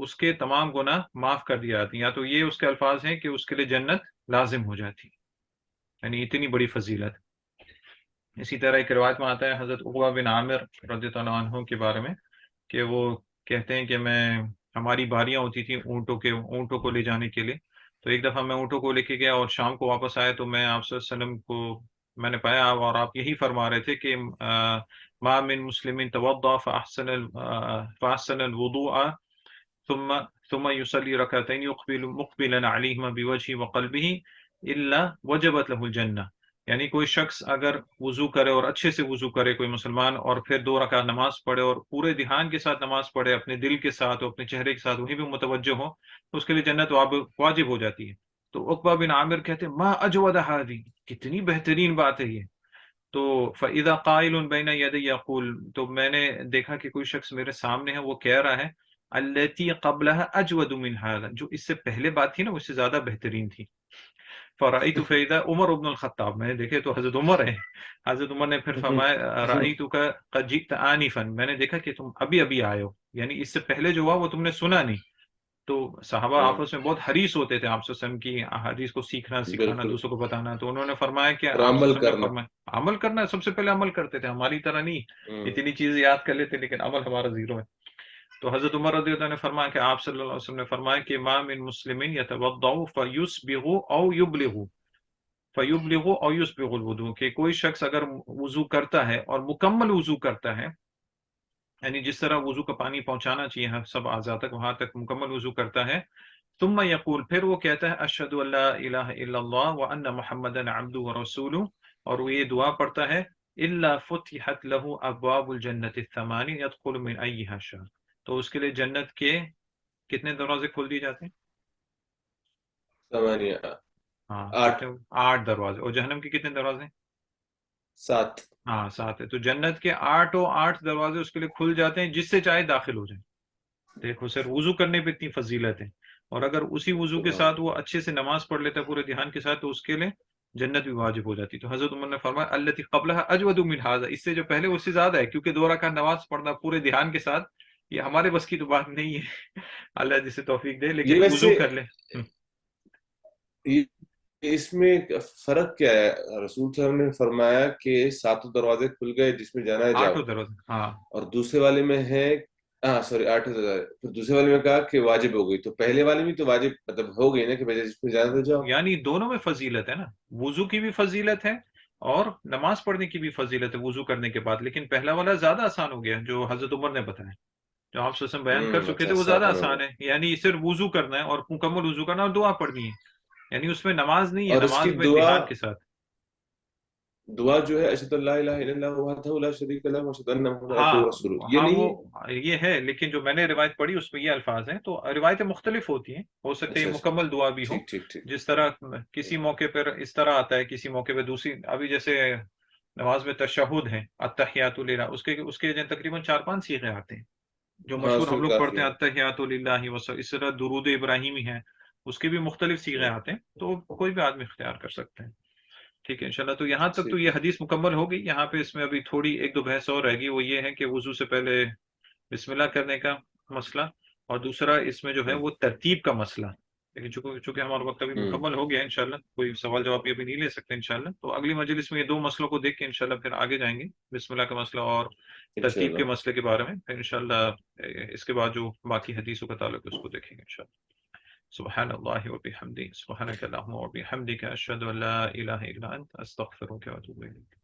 اس کے تمام گناہ معاف کر دیے جاتے ہیں. یا تو یہ اس کے الفاظ ہیں کہ اس کے لیے جنت لازم ہو جاتی، یعنی اتنی بڑی فضیلت. اسی طرح ایک روایت میں آتا ہے حضرت عقبہ بن عامر رضی اللہ عنہ کے بارے میں کہ وہ کہتے ہیں کہ ہماری باریاں ہوتی تھیں اونٹوں کو لے جانے کے لیے. تو ایک دفعہ میں اونٹوں کو لے کے گیا اور شام کو واپس آیا تو میں آپ صلی اللہ علیہ وسلم کو میں نے پایا اور آپ یہی فرما رہے تھے کہ ما من مسلم توضأ فأحسن الوضوء ثم ثم يصلي ركعتين مقبلا عليهما بوجهه وقلبه الا وجبت له الجنہ، یعنی کوئی شخص اگر وضو کرے اور اچھے سے وضو کرے کوئی مسلمان، اور پھر 2 رکعت نماز پڑھے اور پورے دھیان کے ساتھ نماز پڑھے، اپنے دل کے ساتھ اور اپنے چہرے کے ساتھ وہیں بھی متوجہ ہو، تو اس کے لیے جنت واجب ہو جاتی ہے۔ تو عقبہ بن عامر کہتے ہیں ما اجود هذه، کتنی بہترین بات ہے یہ۔ تو فَإِذَا قَائِلٌ بَيْنَ يَدَيَّ يَقُولُ، تو میں نے دیکھا کہ کوئی شخص میرے سامنے ہے، وہ کہہ رہا ہے الَّتِي قَبْلَهَا أَجْوَدُ مِنْ هَذَا، جو اس سے پہلے بات تھی نا وہ اس سے زیادہ بہترین تھی۔ فرأيت فإذا عمر بن الخطاب، میں نے دیکھے تو حضرت عمر ہے۔ حضرت عمر نے پھر فرمایا رأيتك قد جئت آنفا، میں نے دیکھا کہ تم ابھی ابھی آئے ہو، یعنی اس سے پہلے جو ہوا وہ تم نے سنا نہیں۔ تو صحابہ آپس میں بہت حریص ہوتے تھے آپ صلی اللہ علیہ وسلم کی احادیث کو سیکھنا سکھانا، بالکل، دوسروں کو بتانا۔ تو انہوں نے فرمایا کہ اور آپ صلی عمل اللہ علیہ وسلم نے کرنا۔ فرمایا عمل کرنا، سب سے پہلے عمل کرتے تھے، ہماری طرح نہیں اتنی چیزیں یاد کر لیتے لیکن عمل ہمارا زیرو ہے۔ تو حضرت عمر رضی اللہ عنہ نے فرمایا کہ آپ صلی اللہ علیہ وسلم نے فرمایا کہ ما من مسلم یتوضأ فیسبغ او یبلغ فیبلغ او یسبغ الوضوء، کہ کوئی شخص اگر وضو کرتا ہے اور مکمل وضو کرتا ہے، یعنی جس طرح وضو کا پانی پہنچانا چاہیے سب اعضاء تک، وہاں تک مکمل وضو کرتا ہے، ثم یقول، پھر وہ کہتا ہے اشہد ان لا الہ الا اللہ وان محمدا عبدہ ورسولہ، اور وہ یہ دعا پڑھتا ہے الا فتحت له ابواب الجنت الثمان يدخل من ایہا شاء، تو اس کے لیے جنت کے کتنے دروازے کھول دیے جاتے ہیں؟ 8، ہاں 8، کتنے؟ 8 دروازے۔ اور جہنم کے کتنے دروازے ہیں؟ 7۔ ہاں 7 ہے۔ تو جنت کے 8 دروازے اس کے لیے کھل جاتے ہیں، جس سے چاہے داخل ہو جائیں۔ دیکھو سر، وضو کرنے پہ اتنی فضیلت ہے، اور اگر اسی وضو کے سبحان ساتھ وہ اچھے سے نماز پڑھ لیتا ہے پورے دھیان کے ساتھ، تو اس کے لیے جنت بھی واجب ہو جاتی۔ تو حضرت عمر نے فرمایا التی قبلہ اجود من ھذا، اس سے جو پہلے اس سے زیادہ ہے، کیونکہ 2 رکعت نماز پڑھنا پورے دھیان کے ساتھ یہ ہمارے بس کی تو بات نہیں ہے اللہ جسے توفیق دے، یہ لیکن وضو ویسے کر لے۔ یہ اس میں فرق کیا ہے؟ رسول صلی اللہ علیہ وسلم نے فرمایا کہ 7 دروازے کھل گئے جس میں جانا ہے جاؤ، 8 دروازے، ہاں اور دوسرے والے میں ہے، ہاں سوری 8 دروازے، پھر دوسرے والے میں کہا کہ واجب ہو گئی، تو پہلے والے میں تو واجب مطلب ہو گئی نا کہ بھائی جس میں جانا ہے جاؤ۔ یعنی دونوں میں فضیلت ہے نا، وضو کی بھی فضیلت ہے اور نماز پڑھنے کی بھی فضیلت ہے وضو کرنے کے بعد، لیکن پہلا والا زیادہ آسان ہو گیا جو حضرت عمر نے بتایا، جو آپ وسلم بیان کر چکے اچھا، تھے، وہ زیادہ 7 میں آسان ہے، یعنی صرف وضو کرنا ہے اور مکمل وضو کرنا اور دعا پڑھنی ہے، یعنی اس میں نماز نہیں ہے، اور اس کی نماز میں دعا دھیان کے ساتھ۔ دعا جو ہے اشہد ان لا الہ الا اللہ وحدہ لا شریک لہ واشہد ان محمد عبدہ ہاں ورسولہ، یہ ہاں نہیں وہ ہے؟ یہ ہے، لیکن جو میں نے روایت پڑھی اس میں یہ الفاظ ہیں، تو روایتیں مختلف ہوتی ہیں، ہو سکتا ہے اچھا یہ اچھا، مکمل دعا بھی ہو، ٹھیک ٹھیک ٹھیک۔ جس طرح کسی موقع پر اس طرح آتا ہے، کسی موقع پہ دوسری، ابھی جیسے نماز میں تشہد ہے التحیات للہ، اس کے تقریباً 4-5 صیغے آتے ہیں، جو ہاں مشہور اس ہم میں لوگ کافی پڑھتے ہیں ہیں۔ التحیات للہ اس طرح درود ابراہیمی ہے، اس کے بھی مختلف صیغے آتے ہیں، تو کوئی بھی آدمی اختیار کر سکتے ہیں۔ ٹھیک ہے انشاءاللہ، تو یہاں تک تو ٹھیک یہ ہے، حدیث مکمل ہوگی، یہاں پہ اس میں ابھی تھوڑی 1-2 بحث اور رہ گی، وہ یہ ہے کہ وضو سے پہلے بسم اللہ کرنے کا مسئلہ، اور دوسرا اس میں جو ہے وہ ترتیب کا مسئلہ، لیکن چونکہ ہمارا وقت ابھی مکمل ہو گیا ہے، انشاءاللہ کوئی سوال جواب بھی ابھی نہیں لے سکتے انشاءاللہ، تو اگلی مجلس میں یہ 2 مسئلوں کو دیکھ کے انشاءاللہ پھر آگے جائیں گے، بسم اللہ کا مسئلہ اور ترتیب انشاءاللہ۔ کے مسئلے کے بارے میں، پھر انشاءاللہ اس کے بعد جو باقی حدیثوں کا تعلق ہے اس کو دیکھیں گے انشاءاللہ۔ سبحان اللہ وبحمدہ، سبحانک اللہم وبحمدک، اشہد ان لا الہ الا انت، استغفرک واتوب الیک۔